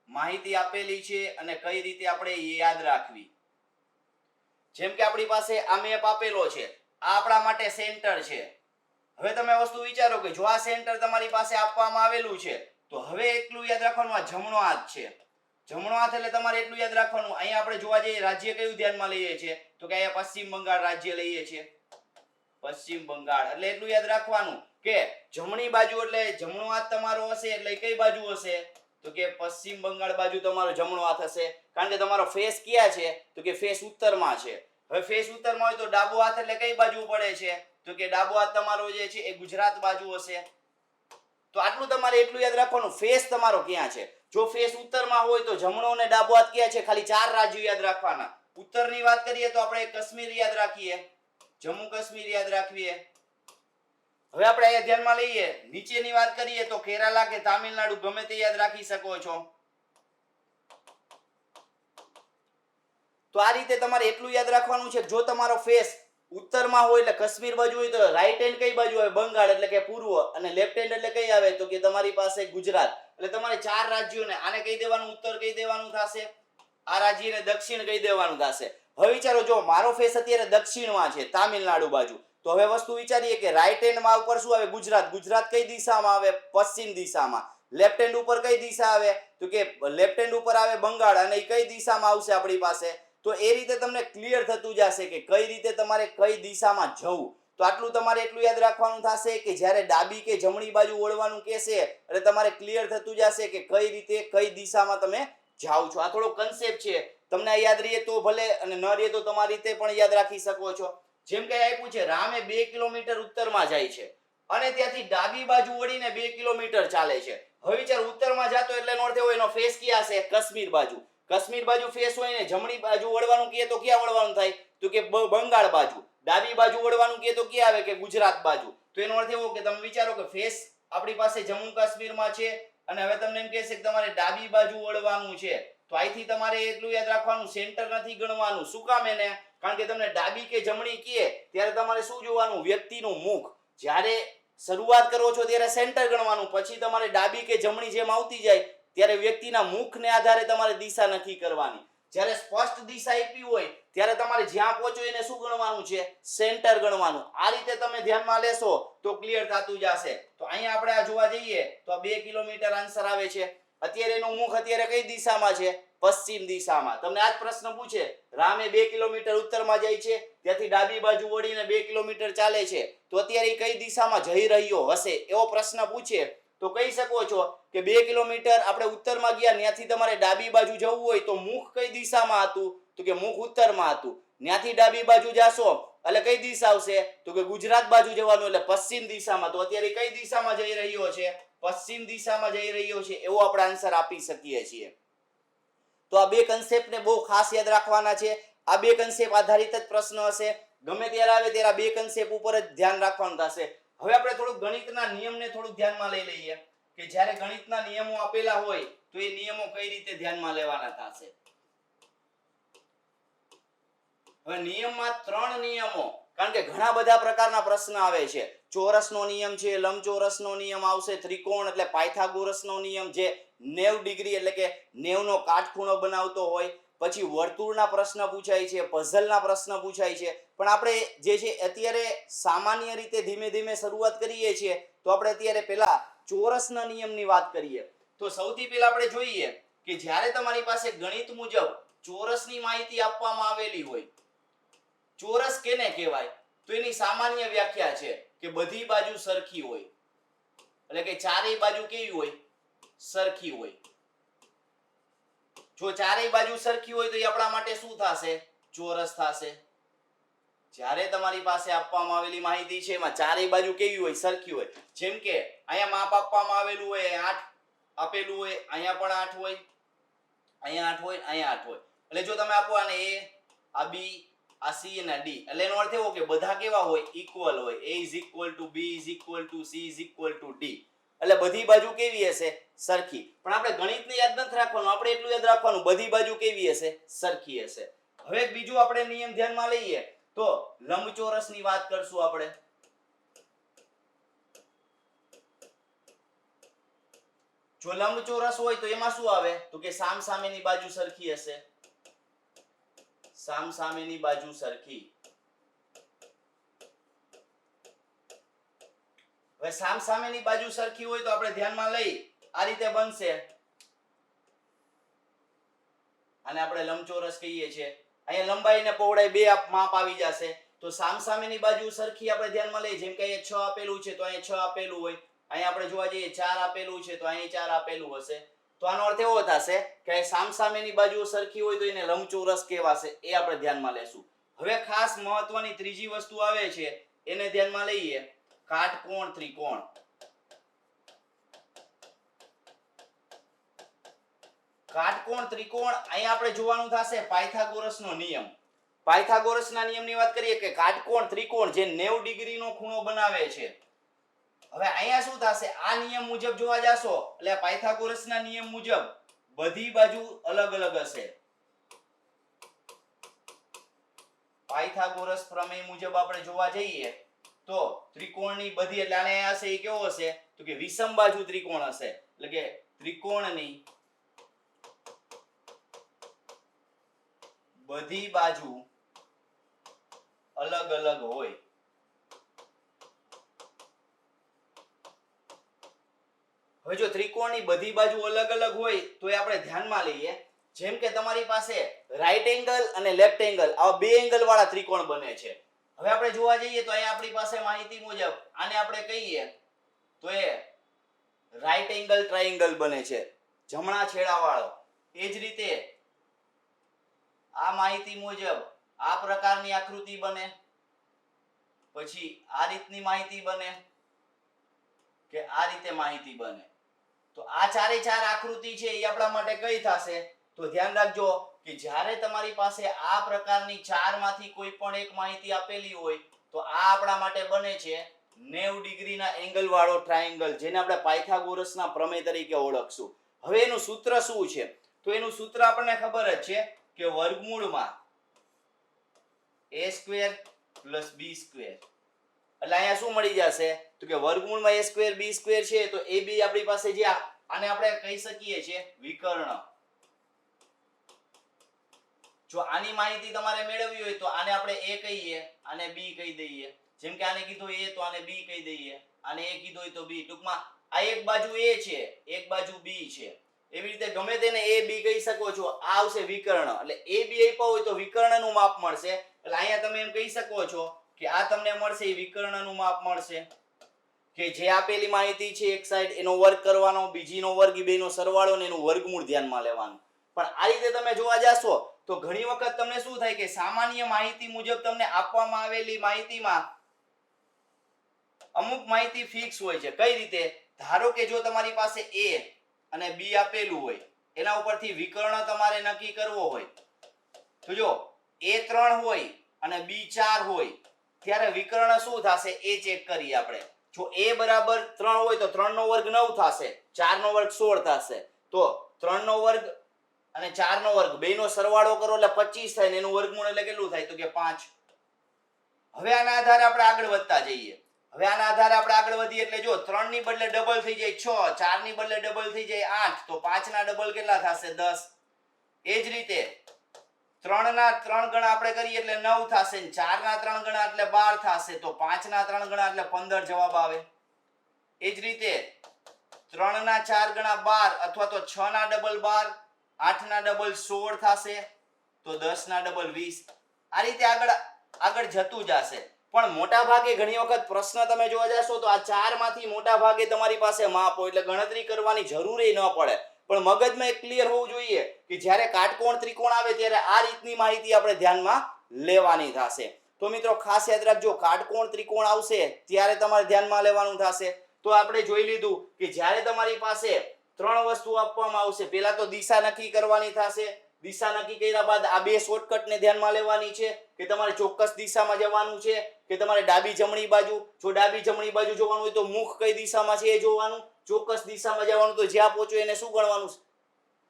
માહિતી આપેલી છે અને કઈ રીતે આપણે યાદ રાખવી. જેમ કે આપણી પાસે આ મેપ આપેલો છે, આ આપણા માટે સેન્ટર છે. હવે તમે વસ્તુ વિચારો કે જો આ સેન્ટર તમારી પાસે આપવામાં આવેલું છે તો હવે એટલું યાદ રાખવાનું આ જમણો હાથ છે. જમણો હાથ એટલે તમારે એટલું યાદ રાખવાનું, અહીંયા આપણે જોવા જઈએ રાજ્ય કયું ધ્યાનમાં લઈએ છીએ તો કે અહીંયા પશ્ચિમ બંગાળ રાજ્ય લઈએ છીએ. પશ્ચિમ બંગાળ એટલે એટલું યાદ રાખવાનું કે જમણી બાજુ એટલે જમણો હાથ તમારો હશે એટલે કઈ બાજુ હશે? તો કે પશ્ચિમ બંગાળ બાજુ તમારો જમણો હાથ હશે. કારણ કે તમારો ફેસ ક્યાં છે? તો કે ફેસ ઉત્તરમાં છે. હવે ફેસ ઉત્તરમાં હોય તો ડાબો હાથ એટલે કઈ બાજુ પડે છે? તો કે ડાબો હાથ તમારો જે છે એ ગુજરાત બાજુ હશે. તો આટલું તમારે એટલું યાદ રાખવાનું ફેસ તમારો ક્યાં છે. જો ફેસ ઉત્તરમાં હોય તો જમણો અને ડાબો હાથ ક્યાં છે? ખાલી 4 રાજ્યો યાદ રાખવાના. ઉત્તરની વાત કરીએ તો આપણે કાશ્મીર યાદ રાખીએ, જમ્મુ કાશ્મીર યાદ રાખીએ. હવે આપણે અહીંયા ધ્યાનમાં લઈએ, નીચેની વાત કરીએ તો કેરાલા કે તામિલનાડુ ગમે તે યાદ રાખી શકો છો. તો આ રીતે તમારે એટલું યાદ રાખવાનું છે જો તમારો ફેસ ઉત્તરમાં હોય એટલે કાશ્મીર બાજુ હોય તો રાઈટ હેન્ડ કઈ બાજુ આવે? બંગાળ એટલે કે પૂર્વ, અને લેફ્ટ હેન્ડ એટલે કઈ આવે? તો કે તમારી પાસે ગુજરાત. એટલે તમારે 4 રાજ્યોને આને કહી દેવાનું ઉત્તર કહી દેવાનું થશે, આ રાજ્યને દક્ષિણ કહી દેવાનું થશે. હવે વિચારો, જો મારો ફેસ અત્યારે દક્ષિણમાં છે, તામિલનાડુ બાજુ, તો હવે વસ્તુ વિચારીએ કે રાઈટ હેન્ડમાં ઉપર શું આવે? ગુજરાત. ગુજરાત કઈ દિશામાં આવે? પશ્ચિમ દિશામાં. લેફ્ટ હેન્ડ ઉપર કઈ દિશા આવે? તો કે લેફ્ટ હેન્ડ ઉપર આવે બંગાળ, અને એ કઈ દિશામાં આવશે આપણી પાસે? તો એ રીતે તમને ક્લિયર થતું જશે કે કઈ રીતે તમારે કઈ દિશામાં જવું. તો આટલું તમારે એટલું યાદ રાખવાનું થશે કે જ્યારે ડાબી કે જમણી બાજુ વળવાનું કહેશે એટલે તમારે ક્લિયર થતું જશે કે કઈ રીતે કઈ દિશામાં તમે જાઓ છો. આ થોડો કન્સેપ્ટ છે, તમને આ યાદ રહે તો ભલે, અને ન રહે તો તમારી રીતે પણ યાદ રાખી શકો છો. જેમ કે આપ્યું છે, રામે 2 કિલોમીટર ઉત્તરમાં જાય છે અને ત્યાંથી ડાબી બાજુ વળીને 2 કિલોમીટર ચાલે છે. હવે વિચાર, ઉત્તરમાં જાતો એટલે એનો અર્થ એવો, એનો ફેસ ક્યાં છે? કાશ્મીર બાજુ. કાશ્મીર બાજુ ફેસ હોય ને જમણી બાજુ વળવાનું કહે તો ક્યાં વળવાનું થાય? તો કે બંગાળ બાજુ. ડાબી બાજુ વળવાનું કહે તો ક્યાં આવે? કે ગુજરાત બાજુ. તો એનો અર્થ એવો કે તમે વિચારો કે ફેસ આપણી પાસે જમ્મુ કાશ્મીરમાં છે અને હવે તમને એમ કહેશે કે તમારે ડાબી બાજુ વળવાનું છે. તો અહીંથી તમારે એટલું યાદ રાખવાનું, સેન્ટર નથી ગણવાનું. શું કામ એને? કારણ કે તમને ડાબી કે જમણી કહે ત્યારે તમારે શું જોવાનું? વ્યક્તિનું મુખ. જ્યારે શરૂઆત કરો છો ત્યારે સેન્ટર ગણવાનું, પછી તમારે ડાબી કે જમણી જેમ આવતી જાય ત્યારે વ્યક્તિના મુખને આધારે તમારે દિશા નક્કી કરવાની. જ્યારે સ્પષ્ટ દિશા આપી હોય ત્યારે તમારે જ્યાં પહોંચો એને શું ગણવાનું છે? સેન્ટર ગણવાનું. આ રીતે તમે ધ્યાનમાં લેશો તો ક્લિયર થતું જશે. તો અહીંયા આપણે આ જોવા જઈએ તો 2 કિલોમીટર આન્સર આવે છે. અત્યારે એનું મુખ અત્યારે કઈ દિશામાં છે? પશ્ચિમ દિશામાં. તમને આ જ પ્રશ્ન પૂછે, રામે 2 કિલોમીટર ઉત્તરમાં જાય છે, ત્યાંથી ડાબી બાજુ વળીને 2 કિલોમીટર ચાલે છે, તો અત્યારે એ કઈ દિશામાં જઈ રહ્યો હશે? એવો પ્રશ્ન પૂછે તો કહી શકો છો કે 2 કિલોમીટર આપણે ઉત્તરમાં ગયા, ત્યાંથી તમારે ડાબી બાજુ જવું હોય તો મુખ કઈ દિશામાં હતું? તો કે મુખ ઉત્તરમાં હતું. ત્યાંથી ડાબી બાજુ જાશો એટલે કઈ દિશા આવશે? તો કે ગુજરાત બાજુ જવાનું, એટલે પશ્ચિમ દિશામાં. તો અત્યારે કઈ દિશામાં જઈ રહ્યો છે? પશ્ચિમ દિશામાં જઈ રહ્યો છે. એવો આપણે આન્સર આપી શકીએ છીએ. તો આ 2 કન્સેપ્ટને બહુ ખાસ યાદ રાખવાના છે. આ 2 કન્સેપ્ટ આધારિત જ પ્રશ્ન હશે. ગમે ત્યારે આવે ત્યારે 2 કન્સેપ્ટ ઉપર જ ધ્યાન રાખવાનું થશે. હવે આપણે થોડુંક ગણિતના નિયમને થોડુંક ધ્યાનમાં લઈ લઈએ કે જ્યારે ગણિતના નિયમો આપેલા હોય તો એ નિયમો કઈ રીતે ધ્યાનમાં લેવાના થશે. હવે નિયમમાં 3 નિયમો, કારણ કે ઘણા બધા પ્રકારના પ્રશ્ન આવે છે. ચોરસનો નિયમ છે, લંબચોરસનો નિયમ આવશે, ત્રિકોણ એટલે પાયથાગોરસનો નિયમ જે 90 ડિગ્રી એટલે કે 90 નો કાટખૂણો બનાવતો હોય, પછી વર્તુળના પ્રશ્ન પૂછાય છે, પઝલના પ્રશ્ન પૂછાય છે. પણ આપણે જે છે અત્યારે સામાન્ય રીતે ધીમે ધીમે શરૂઆત કરીએ છીએ, તો આપણે અત્યારે પહેલા ચોરસના નિયમની વાત કરીએ. તો સૌથી પહેલા આપણે જોઈએ કે જ્યારે તમારી પાસે ગણિત મુજબ ચોરસની માહિતી આપવામાં આવેલી હોય, ચોરસ કેને કહેવાય? તો એની સામાન્ય વ્યાખ્યા છે કે બધી બાજુ સરખી હોય, એટલે કે ચારેય બાજુ કેવી હોય? સરખી હોય. જો ચારેય બાજુ સરખી હોય તો એ આપણા માટે શું થશે? ચોરસ થશે. જ્યારે તમારી પાસે આપવામાં આવેલી માહિતી છે એમાં ચારેય બાજુ કેવી હોય? સરખી હોય. જેમ કે અહીંયા માપ આપવામાં આવેલું હોય 8 આપેલું હોય, અહીંયા પણ 8 હોય, અહીંયા 8 હોય, અહીંયા 8 હોય. એટલે જો તમે આપો આને A, આ B, આ C અને D, એટલે એનો અર્થ એવો કે બધા કેવા હોય? ઇક્વલ હોય. A is equal to B is equal to C is equal to D. એટલે બધી બાજુ કેવી હશે? સરખી. પણ આપણે ગણિતને યાદ નથી રાખવાનું, આપણે એટલું યાદ રાખવાનું બધી બાજુ કેવી હશે? સરખી હશે. હવે બીજું આપણે નિયમ ધ્યાનમાં લઈએ તો લંબચોરસની વાત કરશું આપણે. જો લંબચોરસ હોય તો એમાં શું આવે? તો કે સામસામેની બાજુ સરખી હશે. સામસામેની બાજુ સરખી. હવે સામસામેની બાજુ સરખી હોય તો આપણે ધ્યાનમાં લઈ આ રીતે બનશે. આને આપણે લંબચોરસ કહીએ છીએ. અહીંયા લંબાઈ અને પહોળાઈ 2 માપ આવી જશે. તો સામસામેની બાજુ સરખી આપણે ધ્યાનમાં લઈએ. જેમ કે અહીંયા 6 આપેલું છે તો અહીંયા 6 આપેલું હોય, અહીંયા આપણે જોવા જઈએ 4 આપેલું છે તો અહીંયા 4 આપેલું હશે. તો આનો અર્થ એવો થશે કે સામસામેની બાજુ સરખી હોય તો એને લંબચોરસ કહેવાશે. એ આપણે ધ્યાનમાં લેશું. હવે ખાસ મહત્વની ત્રીજી વસ્તુ આવે છે, એને ધ્યાનમાં લઈએ. કાટકોણ ત્રિકોણ. કાટકોણ ત્રિકોણ અહીંયા આપણે જોવાનું થશે પાયથાગોરસનો નિયમ. પાયથાગોરસના નિયમની વાત કરીએ કે કાટકોણ ત્રિકોણ જે 90 ડિગ્રીનો ખૂણો બનાવે છે. હવે અહીંયા શું થશે? આ નિયમ મુજબ જોવા જાશો એટલે પાયથાગોરસના નિયમ મુજબ બધી બાજુ અલગ અલગ હશે. પાયથાગોરસ પ્રમેય મુજબ આપણે જોવા જઈએ તો ત્રિકોણની બધી એટલે આને હશે એ કેવો હશે તો કે વિષમ બાજુ ત્રિકોણ હશે એટલે કે ત્રિકોણની બધી બાજુ અલગ અલગ હોય હવે જો ત્રિકોણની બધી બાજુ અલગ અલગ હોય તો એ આપણે ધ્યાનમાં લઈએ જેમ કે તમારી પાસે રાઈટ એંગલ અને લેફ્ટ એંગલ આવા બે એંગલ વાળા ત્રિકોણ બને છે હવે આપણે જોવા જઈએ તો અહીંયા આપણી પાસે માહિતી મુજબ આને આપણે કહીએ તો એ રાઈટ એંગલ ટ્રાયેંગલ બને છે જમણા છેડાવાળો એ જ રીતે આ માહિતી મુજબ આ પ્રકારની આકૃતિ બને પછી આ રીતની માહિતી બને કે આ રીતે માહિતી બને તો આ ચારે ચાર આકૃતિ છે એ આપણા માટે કઈ થશે તો ધ્યાન રાખજો કે જ્યારે તમારી પાસે આ પ્રકારની ચારમાંથી કોઈ પણ એક માહિતી આપેલી હોય તો આ આપણા માટે બને છે 90 ડિગ્રીના એંગલ વાળો ટ્રાયેંગલ જેને આપણે પાયથાગોરસના પ્રમેય તરીકે ઓળખશું હવે એનું સૂત્ર શું છે તો એનું સૂત્ર આપણને ખબર જ છે કે વર્ગમૂળમાં a² + b² એટલે અહીંયા શું મળી જશે તો કે વર્ગમૂળમાં a² b² છે તો a b આપણી પાસે જે આને આપણે કહી શકીએ છીએ વિકર્ણ જો આની માહિતી તમારે મેળવવી હોય તો આને આપણે a કહીએ આને b કહી દઈએ જેમ કે આને કીધું a તો આને b કહી દઈએ આને a કીધું હોય તો b ટૂંકમાં આ એક બાજુ a છે એક બાજુ b છે એવી રીતે ગમે તેને a b કહી શકો છો આ આવશે વિકર્ણ એટલે a b આપ્યા હોય તો વિકર્ણનું માપ મળશે એટલે અહીંયા તમે એમ કહી શકો છો કે આ તમને મળશે એ વિકર્ણનું માપ મળશે કે જે આપેલી માહિતી છે એક સાઈડ એનો વર્ગ કરવાનો બીજીનો વર્ગ એ બેનો સરવાળો ને એનું વર્ગમૂળ ધ્યાનમાં લેવાનું પણ આ રીતે તમે જોવા જાશો તો ઘણી વખત તમને શું થાય કે સામાન્ય માહિતી મુજબ તમને આપવામાં આવેલી માહિતીમાં અમુક માહિતી ફિક્સ હોય છે કઈ રીતે ધારો કે જો તમારી પાસે a અને b આપેલું હોય એના ઉપરથી વિકર્ણ તમારે નક્કી કરવો હોય તો જો a 3 હોય અને b 4 હોય ત્યારે વિકર્ણ શું થશે એ ચેક કરીએ આપણે જો a બરાબર 3 હોય તો 3 નો વર્ગ 9 થશે 4 નો વર્ગ 16 થશે તો 3 નો વર્ગ અને 4 નો વર્ગ બેનો સરવાળો કરો એટલે 25 થાય ને એનું વર્ગમૂળ એટલે કેટલું થાય તો કે 5 હવે આના આધારે આપણે આગળ વધતા જઈએ હવે આના આધારે આપણે આગળ વધીએ એટલે જો 3 ની બદલે ડબલ થઈ જાય 6 4 ની બદલે ડબલ થઈ જાય 8 તો 5 ના ડબલ કેટલા થશે 10 એ જ રીતે 3 ના 3 ગણા આપણે કરીએ એટલે 9 થશે ને 4 ના 3 ગણા એટલે 12 થશે તો 5 ના 3 ગણા એટલે 15 જવાબ આવે એ જ રીતે 3 ના 4 ગણા 12 અથવા તો 6 ના ડબલ 12 8 ના ડબલ 16 થશે તો 10 ના ડબલ 20 આ રીતે આગળ જતું જશે પણ મોટા ભાગે ઘણી વખત પ્રશ્ન તમે જોવા જશો તો આ ચાર માંથી મોટા ભાગે તમારી પાસે માપ હોય એટલે ગણતરી કરવાની જરૂર ન પડે પણ મગજમાં એક ક્લિયર હોવું જોઈએ કે જ્યારે કાટકોણ ત્રિકોણ આવે ત્યારે આ રીતની માહિતી આપણે ધ્યાનમાં લેવાની થશે તો મિત્રો ખાસ યાદ રાખજો કાટકોણ ત્રિકોણ આવશે ત્યારે તમારે ધ્યાનમાં લેવાનું થશે તો આપણે જોઈ લીધું કે જ્યારે તમારી પાસે ત્રણ વસ્તુ આપવામાં આવશે પહેલા તો દિશા નક્કી કરવાની થશે દિશા નક્કી કર્યા બાદ આ બે શોર્ટકટ ને ધ્યાનમાં લેવાની છે કે તમારે ચોક્કસ દિશામાં જવાનું છે કે તમારે ડાબી જમણી બાજુ જો ડાબી જમણી બાજુ જોવાનું હોય તો મુખ કઈ દિશામાં છે એ જોવાનું ચોક્કસ દિશામાં જવાનું તો જ્યાં પહોંચો એને શું ગણવાનું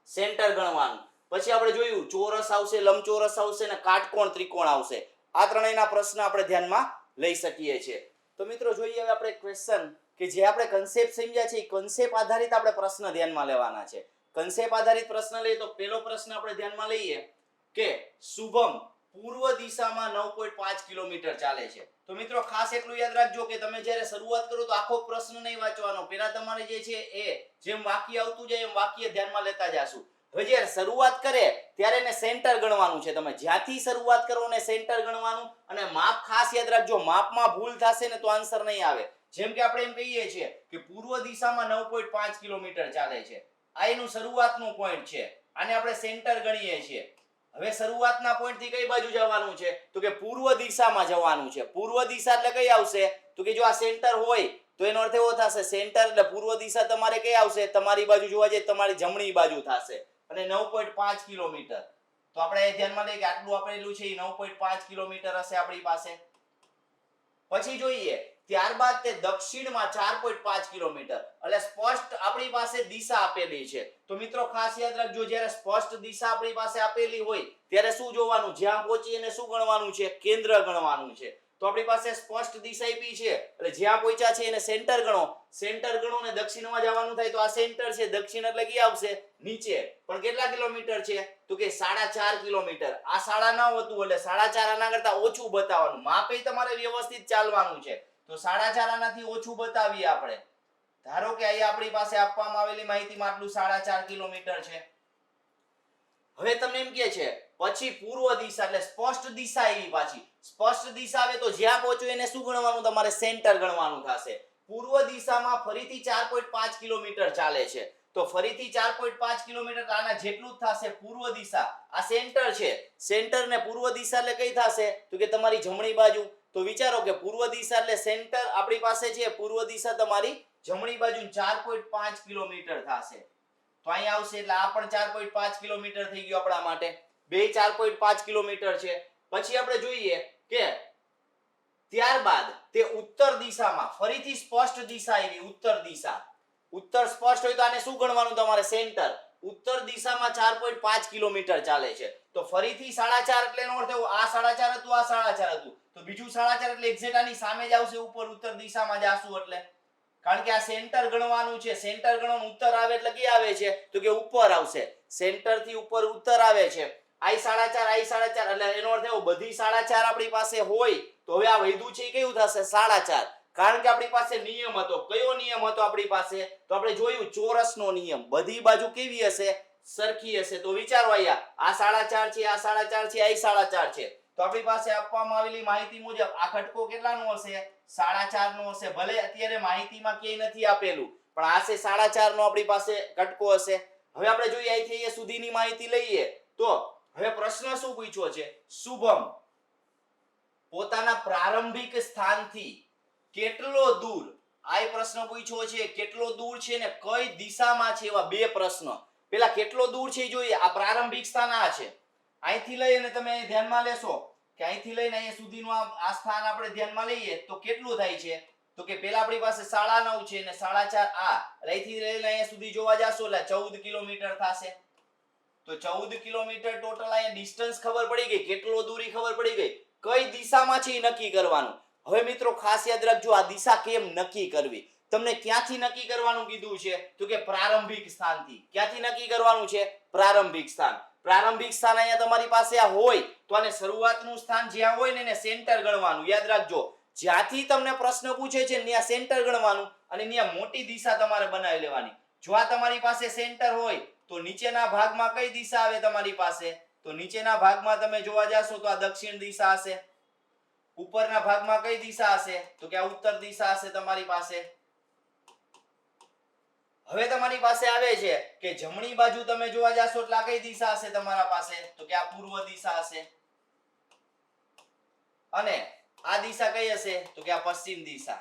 સેન્ટર ગણવાનું પછી આપણે જોયું ચોરસ આવશે લંબચોરસ આવશે ને કાટકોણ ત્રિકોણ આવશે આ ત્રણેયના પ્રશ્ન આપણે ધ્યાનમાં લઈ શકીએ છીએ તો મિત્રો જોઈએ હવે આપણે ક્વેશ્ચન કે જે આપણે કન્સેપ્ટ સમજ્યા છે એ કન્સેપ્ટ આધારિત આપણે પ્રશ્ન ધ્યાનમાં લેવાના છે કન્સેપ્ટ આધારિત પ્રશ્ન લઈએ તો પહેલો પ્રશ્ન આપણે ધ્યાનમાં લઈએ કે શુભમ પૂર્વ દિશામાં 9.5 કિલોમીટર ચાલે છે તો મિત્રો ખાસ એટલું યાદ રાખજો કે તમે જ્યારે શરૂઆત કરો તો આખો પ્રશ્ન નહીં વાંચવાનો પહેલા તમારે જે છે એ જેમ વાક્ય આવતું જાય એમ વાક્ય ધ્યાનમાં લેતા જાશું હવે જ્યારે શરૂઆત કરે ત્યારે એને સેન્ટર ગણવાનું છે તમે જ્યાંથી શરૂઆત કરો ને સેન્ટર ગણવાનું અને માપ ખાસ યાદ રાખજો માપમાં ભૂલ થશે ને તો આન્સર નહીં આવે જેમ કે આપણે એમ કહીએ છીએ કે પૂર્વ દિશામાં 9.5 કિલોમીટર ચાલે છે આ એનું શરૂઆતનું પોઈન્ટ છે આને આપણે સેન્ટર ગણીએ છીએ હવે શરૂઆતના પોઈન્ટ થી કઈ બાજુ જવાનું છે તો કે પૂર્વ દિશામાં જવાનું છે પૂર્વ દિશા એટલે કઈ આવશે તો કે જો આ સેન્ટર હોય તો એનો અર્થ એવો થશે સેન્ટર એટલે પૂર્વ દિશા તમારે કઈ આવશે તમારી બાજુ જોવા જાય તમારી જમણી બાજુ થશે અને 9.5 કિલોમીટર તો આપણે ધ્યાનમાં લઈએ કે આટલું આપેલું છે એ 9.5 કિલોમીટર હશે આપણી પાસે પછી જોઈએ ત્યારબાદ તે દક્ષિણમાં 4.5 કિલોમીટર, એટલે સ્પષ્ટ આપણી પાસે દિશા આપેલી છે. તો મિત્રો ખાસ યાદ રાખજો, જ્યારે સ્પષ્ટ દિશા આપણી પાસે આપેલી હોય ત્યારે શું જોવાનું, જ્યાં પહોંચી એને શું ગણવાનું છે, કેન્દ્ર ગણવાનું છે. તો આપણી પાસે સ્પષ્ટ દિશા આપી છે એટલે જ્યાં પહોંચ્યા છે એને સેન્ટર ગણો. સેન્ટર ગણો ને દક્ષિણમાં જવાનું થાય તો આ સેન્ટર છે, દક્ષિણ એટલે ક્યાં આવશે, નીચે. પણ કેટલા કિલોમીટર છે, તો કે 4.5 કિલોમીટર. આ સાડા ન હતું એટલે 4.5 આના કરતા ઓછું બતાવવાનું, માપે તમારે વ્યવસ્થિત ચાલવાનું છે. તો 4.5 આનાથી ઓછું બતાવીએ આપણે. ધારો કે અહીંયા આપણી પાસે આપવામાં આવેલી માહિતીમાં આટલું 4.5 કિલોમીટર છે. હવે તમને એમ કહે છે પછી પૂર્વ દિશા, એટલે સ્પષ્ટ દિશા આવી. પાછી સ્પષ્ટ દિશા આવે તો જ્યાં પહોંચો એને શું ગણવાનું, તમારે સેન્ટર ગણવાનું થશે. પૂર્વ દિશામાં ફરીથી 4.5 કિલોમીટર ચાલે છે, તો ફરીથી 4.5 કિલોમીટર આના જેટલું જ થશે. પૂર્વ દિશા આ સેન્ટર છે, સેન્ટર ને પૂર્વ દિશા એટલે કઈ થશે, તો કે તમારી જમણી બાજુ. તો વિચારો કે પૂર્વ દિશા એટલે સેન્ટર આપણી પાસે છે, પૂર્વ દિશા તમારી જમણી બાજુ 4.5 કિલોમીટર થશે. તો અહીંયા આવશે એટલે આ પણ 4.5 કિલોમીટર થઈ ગયું આપણા માટે. બે 4.5 કિલોમીટર છે. પછી આપણે જોઈએ કે ત્યારબાદ તે ઉત્તર દિશામાં ફરીથી સ્પષ્ટ દિશા આવી. ઉત્તર દિશા, ઉત્તર સ્પષ્ટ હોય તો આને શું ગણવાનું, તમારે સેન્ટર. ઉત્તર દિશામાં 4.5 કિલોમીટર ચાલે છે, તો ફરીથી 4.5 એટલે એનો અર્થ એવો, આ 4.5 હતું, આ 4.5 હતું, તો બીજું 4.5 એટલે એક્ઝેક્ટ આની સામે જ આવશે, ઉપર ઉત્તર દિશામાં જાશું એટલે. કારણ કે આ સેન્ટર ગણવાનું છે, સેન્ટર ગણવાનું, ઉત્તર આવે એટલે ક્યાં આવે છે, તો કે ઉપર આવશે. સેન્ટર થી ઉપર ઉત્તર આવે છે. આઈ 4.5 એટલે એનો અર્થ એવો, બધી 4.5 આપણી પાસે હોય તો હવે આ વધ્યું છે એ કયું થશે, 4.5. કારણ કે આપણી પાસે નિયમ હતો. કયો નિયમ હતો આપણી પાસે, તો આપણે જોયું ચોરસનો નિયમ. બધી બાજુ કેવી હશે, સરખી હશે. તો વિચારો અહીંયા આ 4.5 છે, આ 4.5 છે, આ 4.5 છે. તો આપણી પાસે આપવામાં આવેલી માહિતી મુજબ આ ખટકો કેટલાનો હશે, 4.5 નો હશે. ભલે અત્યારે માહિતીમાં ક્યાંય નથી આપેલું, પણ આ છે 4.5 નો આપણી પાસે ખટકો હશે. હવે આપણે જોઈએ અહીંથી અહીંયા સુધીની માહિતી લઈએ તો હવે પ્રશ્ન શું પૂછ્યો છે, શુભમ પોતાના પ્રારંભિક સ્થાનથી કેટલો દૂર, આ પ્રશ્ન પૂછ્યો છે, કેટલો દૂર છે ને કઈ દિશામાં છે, એવા બે પ્રશ્ન. પેલા કેટલો દૂર છે જોઈએ. આ પ્રારંભિક સ્થાન આ છે, અહીંથી લઈ અને તમે ધ્યાનમાં લેશો કે અહીંથી લઈને અહીંયા સુધીનું આ સ્થાન આપણે ધ્યાનમાં લઈએ તો કેટલું થાય છે, તો કે પેલા આપણી પાસે 9.5 છે અને 4.5 આ, અહીંથી લઈને અહીંયા સુધી જોવા જાશો એટલે 14 કિલોમીટર થશે. તો 14 કિલોમીટર ટોટલ અહીંયા ડિસ્ટન્સ ખબર પડી ગઈ, કેટલો દૂરી ખબર પડી ગઈ. કઈ દિશામાં છે એ નક્કી કરવાનું. હવે મિત્રો ખાસ યાદ રાખજો, આ દિશા કેમ નક્કી કરવી. તમને ક્યાંથી નક્કી કરવાનું કીધું છે, તો કે પ્રારંભિક સ્થાનથી. ક્યાંથી નક્કી કરવાનું છે, પ્રારંભિક સ્થાન. પ્રારંભિક સ્થાન અહીંયા તમારી પાસે આ હોય તો આને શરૂઆતનું સ્થાન જ્યાં હોય ને એને સેન્ટર ગણવાનું. યાદ રાખજો, જ્યાંથી તમને પ્રશ્ન પૂછે છે ત્યાં સેન્ટર ગણવાનું અને ત્યાં મોટી દિશા તમારે બનાવી લેવાની. જો આ તમારી પાસે સેન્ટર હોય તો નીચેના ભાગમાં કઈ દિશા આવે તમારી પાસે, તો નીચેના ભાગમાં તમે જોવા જાશો તો આ દક્ષિણ દિશા હશે. ઉપરના ભાગમાં કઈ દિશા હશે, તો કે આ ઉત્તર દિશા હશે તમારી પાસે. હવે તમારી પાસે આવે છે કે જમણી બાજુ તમે જોવા જાશો એટલે આ કઈ દિશા હશે તમારા પાસે, તો કે આ પૂર્વ દિશા હશે. અને આ દિશા કઈ હશે, તો કે આ પશ્ચિમ દિશા.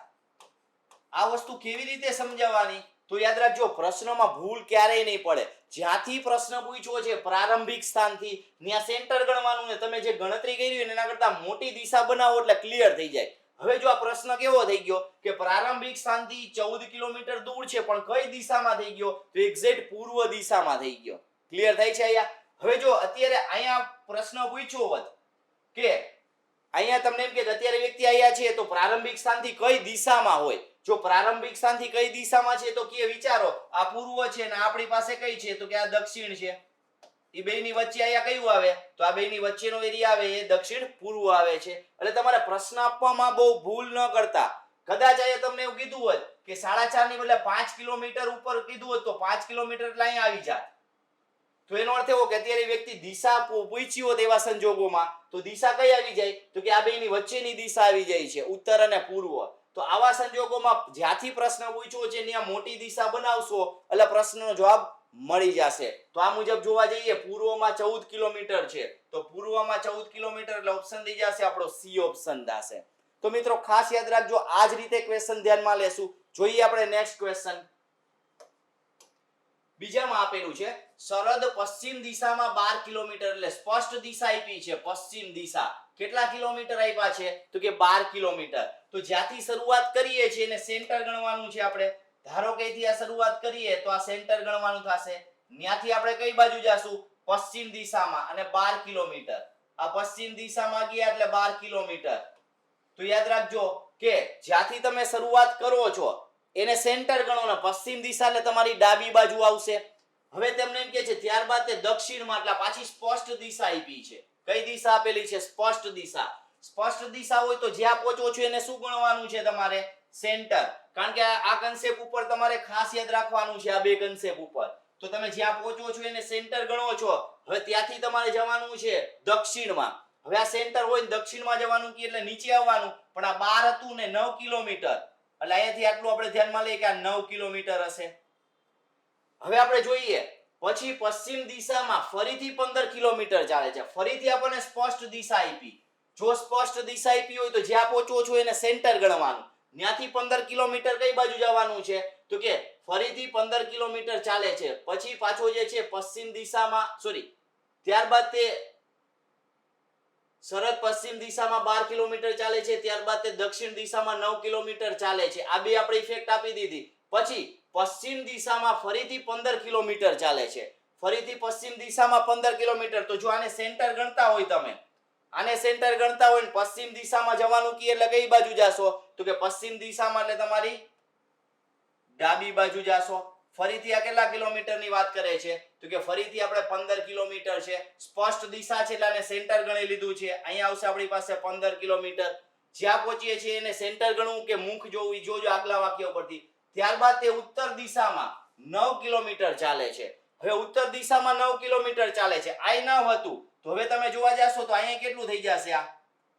આ વસ્તુ કેવી રીતે સમજાવવાની, તો યાદ રાખજો પ્રશ્નમાં ભૂલ ક્યારેય નહીં પડે. જ્યાંથી પ્રશ્ન પૂછ્યો છે પ્રારંભિક સ્થાનથી ત્યાં સેન્ટર ગણવાનું ને તમે જે ગણતરી કરી હોય એના કરતા મોટી દિશા બનાવો એટલે ક્લિયર થઈ જાય. હવે જો આ પ્રશ્ન કેવો થઈ ગયો કે પ્રારંભિક સ્થાનથી 14 કિલોમીટર દૂર છે પણ કઈ દિશામાં થઈ ગયો, તો એક્ઝેક્ટ પૂર્વ દિશામાં થઈ ગયો. ક્લિયર થાય છે અહીંયા. હવે જો અત્યારે અહીંયા પ્રશ્ન પૂછ્યો હોત કે અહીંયા તમને એમ કે અત્યારે વ્યક્તિ અહીંયા છે તો પ્રારંભિક સ્થાનથી કઈ દિશામાં હોય. જો પ્રારંભિક સ્થાનથી કઈ દિશામાં છે તો કે વિચારો આ પૂર્વ છે ને આપણી પાસે કઈ છે, તો કે આ દક્ષિણ છે. એ બેની વચ્ચે અહીંયા કયું આવે, તો આ બેની વચ્ચેનો એરિયા આવે એ દક્ષિણ પૂર્વ આવે છે. એટલે તમારે પ્રશ્ન આપવામાં બહુ ભૂલ ન કરતા. કદાચ અહીંયા તમને એવું કીધું હોત કે 4.5 ની બદલે 5 કિલોમીટર ઉપર કીધું હોત તો 5 કિલોમીટર એટલે અહીંયા આવી જાત. તો એનો અર્થ એવો કે અત્યારે વ્યક્તિ દિશા પૂછી હોત એવા સંજોગોમાં તો દિશા કઈ આવી જાય, તો કે આ બેની વચ્ચેની દિશા આવી જાય છે, ઉત્તર અને પૂર્વ. તો આવા સંજોગોમાં જ્યાંથી પ્રશ્ન પૂછ્યો છે ત્યાં મોટી દિશા બનાવશો એટલે પ્રશ્નનો જવાબ મળી જશે. તો આ મુજબ જોવા જઈએ પૂર્વમાં 14 કિલોમીટર છે, તો પૂર્વમાં 14 કિલોમીટર એટલે ઓપ્શન થઈ જશે આપણો સી ઓપ્શન થશે. તો મિત્રો ખાસ યાદ રાખજો, આ જ રીતે ક્વેશ્ચન ધ્યાનમાં લેશું. જોઈએ આપણે નેક્સ્ટ ક્વેશ્ચન. બીજામાં આપેલું છે સરહદ પશ્ચિમ દિશામાં 12 કિલોમીટર, એટલે સ્પષ્ટ દિશા આપી છે પશ્ચિમ દિશા. કેટલા કિલોમીટર આપ્યા છે તો કે 12 કિલોમીટર. તો જ્યાંથી શરૂઆત કરીએ છીએ એને સેન્ટર ગણવાનું છે આપણે. ધારો કે અહીંથી આ શરૂઆત કરીએ તો આ સેન્ટર ગણવાનું થશે. ત્યાંથી આપણે કઈ બાજુ જાશું? પશ્ચિમ દિશામાં અને 12 કિલોમીટર. આ પશ્ચિમ દિશામાં ગયા એટલે 12 કિલોમીટર. તો યાદ રાખજો કે જ્યાંથી તમે શરૂઆત કરો છો એને સેન્ટર ગણો ને પશ્ચિમ દિશા એટલે તમારી ડાબી બાજુ આવશે. હવે તેમને એમ કે છે ત્યારબાદ તે દક્ષિણમાં એટલે પાછી સ્પષ્ટ દિશા આપી છે. કઈ દિશા આપેલી છે? સ્પષ્ટ દિશા. સ્પષ્ટ દિશા હોય તો જ્યાં પહોંચો છો એને શું ગણવાનું છે તમારે? સેન્ટર. કારણ કે આ કન્સેપ્ટ ઉપર તમારે ખાસ યાદ રાખવાનું છે, આ બે કન્સેપ્ટ ઉપર. તો તમે જ્યાં પહોંચો છો એને સેન્ટર ગણો છો. હવે ત્યાંથી તમારે જવાનું છે દક્ષિણમાં. હવે આ સેન્ટર હોય ને દક્ષિણમાં જવાનું કે એટલે નીચે આવવાનું, પણ આ 12 હતું ને 9 કિલોમીટર એટલે અહીંયાથી આટલું આપણે ધ્યાનમાં લઈએ કે આ 9 કિલોમીટર હશે. હવે આપણે જોઈએ પછી પશ્ચિમ દિશામાં ફરીથી 15 કિલોમીટર ચાલે છે. ફરીથી આપણને સ્પષ્ટ દિશા આપી. જો સ્પષ્ટ દિશા આપી હોય તો જ્યાં પહોંચો છો એને સેન્ટર ગણવાનું. ત્યાંથી 15 કિલોમીટર કઈ બાજુ જવાનું છે તો કે ફરીથી 15 કિલોમીટર ચાલે છે. પછી પાછો જે છે પશ્ચિમ દિશામાં ત્યારબાદ તે સરળ પશ્ચિમ દિશામાં 12 કિલોમીટર ચાલે છે. ત્યારબાદ તે દક્ષિણ દિશામાં 9 કિલોમીટર ચાલે છે. આ બે આપણે ઇફેક્ટ આપી દીધી. પછી પશ્ચિમ દિશામાં ફરીથી 15 કિલોમીટર ચાલે છે. ફરીથી પશ્ચિમ દિશામાં 15 કિલોમીટર. તો જો આને સેન્ટર ગણતા હોય તમે, આને સેન્ટર ગણતા હોય ને પશ્ચિમ દિશામાં જવાનું કી એટલે કઈ બાજુ જાશો તો કે પશ્ચિમ દિશામાં એટલે તમારી ડાબી બાજુ જાશો. ફરીથી આ કેટલા કિલોમીટરની વાત કરે છે તો કે ફરીથી આપણે 15 કિલોમીટર છે. સ્પષ્ટ દિશા છે એટલે આને સેન્ટર ગણી લીધું છે. અહીંયા આવશે આપણી પાસે 15 કિલોમીટર. જ્યાં પહોંચીએ છીએ એને સેન્ટર ગણવું કે મુખ જોવું જોજો આગલા વાક્ય ઉપરથી. ત્યારબાદ તે ઉત્તર દિશામાં 9 કિલોમીટર ચાલે છે. હવે ઉત્તર દિશામાં 9 કિલોમીટર ચાલે છે. આ 9 હતું તો હવે તમે જોવા જાશો તો અહીંયા કેટલું થઈ જશે?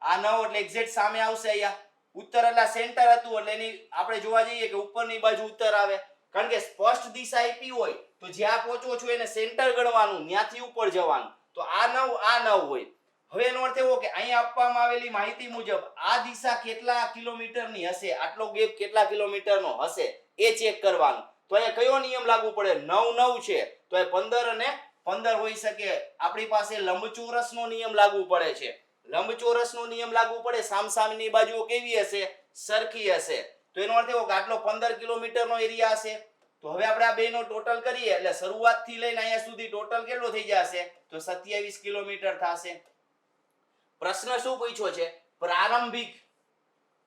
આ 9 એટલે એક્ઝેક્ટ સામે આવશે. અહીંયા ઉત્તર એટલે સેન્ટર હતું એટલે એની આપણે જોવા જઈએ કે ઉપરની બાજુ ઉત્તર આવે. કારણ કે સ્પષ્ટ દિશા આપી હોય તો જ્યાં પહોંચો છો એને સેન્ટર ગણવાનું, ત્યાંથી ઉપર જવાનું. તો આ 9 હોય. હવે એનો અર્થ એવો કે અહીંયા આપવામાં આવેલી માહિતી મુજબ આ દિશા કેટલા કિલોમીટરની હશે, આટલો ગેપ કેટલા કિલોમીટરનો હશે એ ચેક કરવાનું. તો અહીંયા કયો નિયમ લાગુ પડે? 9 છે તો એ 15 અને 15 હોઈ શકે. આપણી પાસે લંબચોરસનો નિયમ લાગુ પડે છે. લંબચોરસનો નિયમ લાગુ પડે. સામસામેની બાજુઓ કેવી હશે? સરખી હશે. તો એનો અર્થ એવો કે આટલો 15 કિલોમીટરનો એરિયા હશે. તો હવે આપણે આ બેનો ટોટલ કરીએ એટલે શરૂઆતથી લઈને અહીંયા સુધી ટોટલ કેટલો થઈ જશે તો 27 કિલોમીટર થશે. પ્રશ્ન શું પૂછ્યો છે? પ્રારંભિક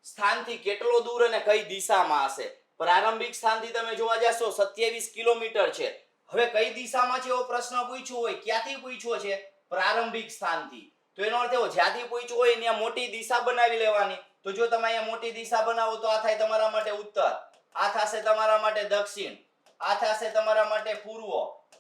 સ્થાનથી કેટલો દૂર અને કઈ દિશામાં હશે. પ્રારંભિક સ્થાનથી તમે જોવા જશો 27 કિલોમીટર છે. હવે કઈ દિશામાં છે એવો પ્રશ્ન પૂછ્યો હોય, ક્યાંથી પૂછ્યો છે? પ્રારંભિક સ્થાનથી. તો એનો અર્થ એવો જ્યાંથી પૂછ્યો હોય ત્યાં મોટી દિશા બનાવી લેવાની. તો જો તમે અહીંયા મોટી દિશા બનાવો તો આ થાય તમારા માટે ઉત્તર, આ થશે તમારા માટે દક્ષિણ, આ થશે તમારા માટે પૂર્વ.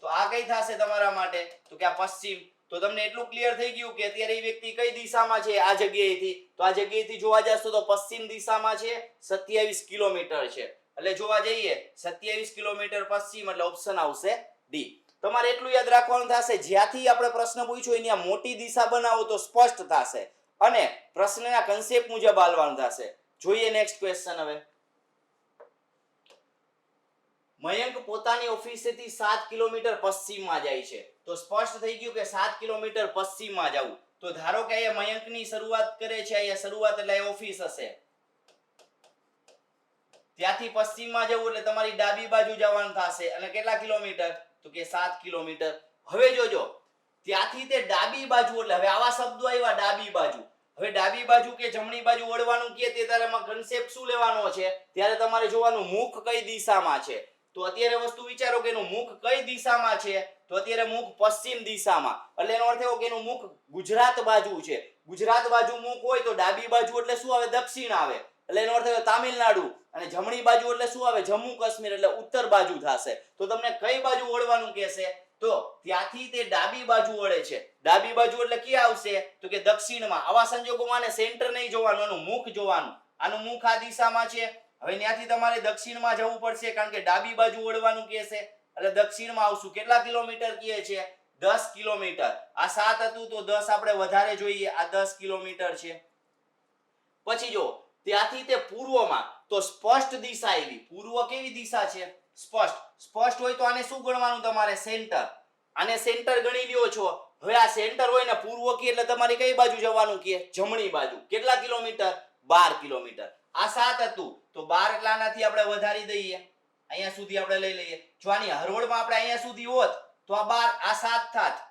તો આ કઈ થશે તમારા માટે તો કે આ પશ્ચિમ. તો તમને એટલું ક્લિયર થઈ ગયું કે અત્યારે એ વ્યક્તિ કઈ દિશામાં છે આ જગ્યાએથી. તો આ જગ્યાએથી જોવા જશો તો પશ્ચિમ દિશામાં છે, 27 કિલોમીટર છે. એટલે જોવા જઈએ 27 કિલોમીટર પશ્ચિમ એટલે ઓપ્શન આવશે ડી. તમારે એટલું યાદ રાખવાનું થશે જ્યાંથી આપણે પ્રશ્ન પૂછ્યો ત્યાં મોટી દિશા બનાવો તો સ્પષ્ટ થશે અને પ્રશ્નના કન્સેપ્ટ મુજબ હાલવાનું થશે. જોઈએ નેક્સ્ટ ક્વેશ્ચન. હવે મયંક પોતાની ઓફિસેથી 7 કિલોમીટર પશ્ચિમમાં જાય છે. તો સ્પષ્ટ થઈ ગયું કે 7 કિલોમીટર પશ્ચિમમાં જવું. તો ધારો કે અહીંયા મયંકની શરૂઆત કરે છે, અહીંયા શરૂઆત એટલે ઓફિસ હશે. ત્યાંથી પશ્ચિમમાં જવું એટલે તમારી ડાબી બાજુ જવાનું થશે. અને કેટલા કિલોમીટર તો કે 7 કિલોમીટર. હવે જોજો ત્યાંથી તે ડાબી બાજુ એટલે હવે આવા શબ્દો આવ્યા ડાબી બાજુ. હવે ડાબી બાજુ કે જમણી બાજુ વળવાનું કે તે તારે કન્સેપ્ટ શું લેવાનો છે? ત્યારે તમારે જોવાનું મુખ કઈ દિશામાં છે. તો અત્યારે વસ્તુ વિચારો કે એનું મુખ કઈ દિશામાં છે તો અત્યારે મુખ પશ્ચિમ દિશામાં. એટલે એનો અર્થ એવો કે એનું મુખ ગુજરાત બાજુ છે. ગુજરાત બાજુ મુખ હોય તો ડાબી બાજુ એટલે શું આવે? દક્ષિણ આવે. એટલે એનો અર્થ તામિલનાડુ. અને જમણી બાજુ એટલે શું આવે? જમ્મુ કાશ્મીર એટલે ઉત્તર બાજુ થશે. તો તમને કઈ બાજુ વળવાનું કહેશે તો ત્યાંથી તે ડાબી બાજુ વળે છે. ડાબી બાજુ એટલે ક્યાં આવશે તો કે દક્ષિણમાં. આવા સંજોગોમાં આને સેન્ટર નહીં જોવાનું, આનું મુખ જોવાનું. આનું મુખ આ દિશામાં છે. હવે ત્યાંથી તમારે દક્ષિણમાં જવું પડશે કારણ કે ડાબી બાજુ વળવાનું કહેશે. એટલે દક્ષિણમાં આવશું. કેટલા કિલોમીટર કહે છે? 10 કિલોમીટર. આ 7 હતું તો 10 આપણે વધારે જોઈએ. આ 10 કિલોમીટર છે. પછી જો ત્યાંથી તે પૂર્વમાં તો સ્પષ્ટ દિશા આવી. પૂર્વ કેવી દિશા છે? સ્પષ્ટ. સ્પષ્ટ હોય તો આને શું ગણવાનું તમારે? સેન્ટર. આને સેન્ટર ગણી લ્યો છો હવે આ સેન્ટર હોય ને પૂર્વ કે એટલે તમારે કઈ બાજુ જવાનું કે જમણી બાજુ. કેટલા કિલોમીટર? 12 કિલોમીટર. આ 7 હતું તો 12 એટલે આનાથી આપણે વધારી દઈએ, અહીંયા સુધી આપણે લઈ લઈએ. જો આની હરોળમાં આપણે અહીંયા સુધી હોત તો આ 12 આ 7 થાત.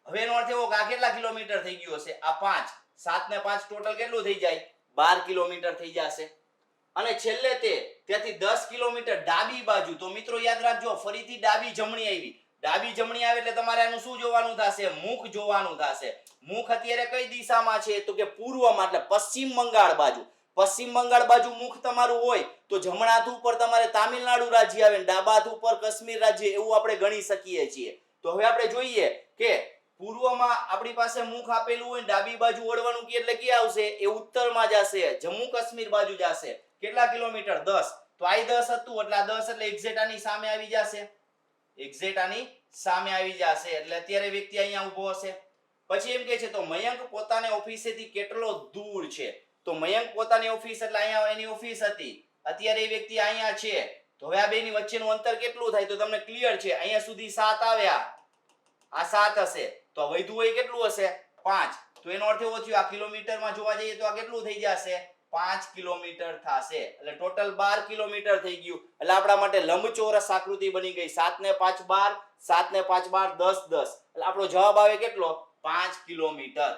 હવે એનો અર્થ એવો કે આ કેટલા કિલોમીટર થઈ ગયું હશે? આ 5. 7 ને 5 ટોટલ કેટલું થઈ જાય? 12 કિલોમીટર થઈ જશે. અને છેલ્લે ત્યાંથી 10 કિલોમીટર ડાબી બાજુ. તો મિત્રો યાદ રાખજો, ફરીથી ડાબી જમણી આવી. ડાબી જમણી આવે એટલે તમારે આનું શું જોવાનું થશે? મુખ જોવાનું થશે. મુખ અત્યારે કઈ દિશામાં છે? તો કે પૂર્વમાં, એટલે પશ્ચિમ બંગાળ બાજુ. પશ્ચિમ બંગાળ બાજુ મુખ તમારું હોય તો જમણા હાથ ઉપર તમારે તામિલનાડુ રાજ્ય આવે, ડાબા હાથ ઉપર કાશ્મીર રાજ્ય, એવું આપણે ગણી શકીએ છીએ. તો હવે આપણે જોઈએ કે પૂર્વમાં આપણી પાસે મુખ આપેલું હોય, ડાબી બાજુ વળવાનું કે એટલે ક્યાં આવશે? એ ઉત્તરમાં જશે, જમ્મુ કાશ્મીર બાજુ જશે. કેટલા કિલોમીટર? 10. તો આ 10 હતું એટલે આ 10 એટલે એક્ઝેક્ટ આની સામે આવી જશે. એક્ઝેક્ટ આની સામે આવી જશે એટલે અત્યારે વ્યક્તિ અહીંયા ઊભો હશે. પછી એમ કહે છે તો મયંક પોતાને ઓફિસેથી કેટલો દૂર છે? તો મયંક પોતાની ઓફિસ એટલે અહીંયા એની ઓફિસ હતી, અત્યારે એ વ્યક્તિ અહીંયા છે. તો હવે આ બેની વચ્ચેનું અંતર કેટલું થાય? તો તમને ક્લિયર છે, અહીંયા સુધી 7 આવ્યા, આ 7 હશે, તો વધુ હોય કેટલું હશે? 5. તો એનો અર્થ એવો થયો આ કિલોમીટરમાં જોવા જઈએ તો આ કેટલું થઈ જશે? 5 કિલોમીટર થશે. એટલે ટોટલ 12 કિલોમીટર થઈ ગયું. એટલે આપણા માટે લંબચોરસ આકૃતિ બની ગઈ. 7 ને 5 12, 7 ને 5 12, 10 10. એટલે આપણો જવાબ આવે કેટલો? 5 કિલોમીટર.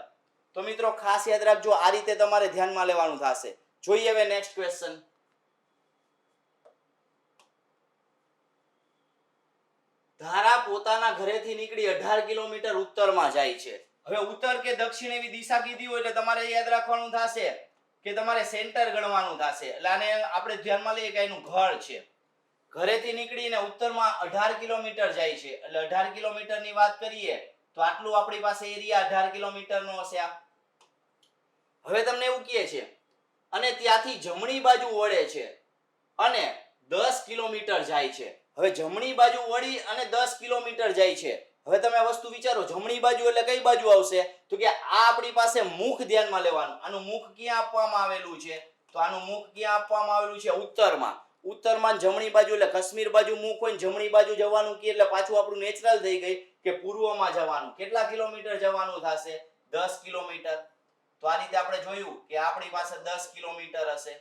તો મિત્રો ખાસ યાદ રાખજો, આ રીતે તમારે ધ્યાનમાં લેવાનું થશે. જોઈએ હવે નેક્સ્ટ ક્વેશ્ચન. ધારા પોતાના ઘરેથી નીકળી 18 કિલોમીટર ઉત્તરમાં જાય છે. હવે ઉત્તર કે દક્ષિણ એવી દિશા કીધી હોય એટલે તમારે યાદ રાખવાનું થશે કે તમારે સેન્ટર ગણવાનું થશે. એટલે આને આપણે ધ્યાનમાં લઈએ કે એનું ઘર છે. ઘરેથી નીકળીને ઉત્તરમાં 18 કિલોમીટર જાય છે. એટલે 18 કિલોમીટરની વાત કરીએ તો આટલું આપણી પાસે એરિયા 18 કિલોમીટરનો હશે. હવે તમને એવું કહે છે અને ત્યાંથી જમણી બાજુ વળે છે અને 10 કિલોમીટર જાય છે. હવે જમણી બાજુ વળી અને 10 કિલોમીટર જાય છે. હવે તમે આ વસ્તુ વિચારો, જમણી બાજુ એટલે કઈ બાજુ આવશે? તો કે આ આપણી પાસે મુખ ધ્યાનમાં લેવાનું. આનું મુખ ક્યાં આપવામાં આવેલું છે? તો આનું મુખ ક્યાં આપવામાં આવેલું છે? ઉત્તરમાં. ઉત્તરમાં જમણી બાજુ એટલે કાશ્મીર બાજુ મુખ હોય, જમણી બાજુ જવાનું કે એટલે પાછું આપણું નેચરલ થઈ ગઈ કે પૂર્વમાં જવાનું. કેટલા કિલોમીટર જવાનું થશે? 10 કિલોમીટર. તો આ રીતે આપણે જોયું કે આપણી પાસે 10 કિલોમીટર હશે.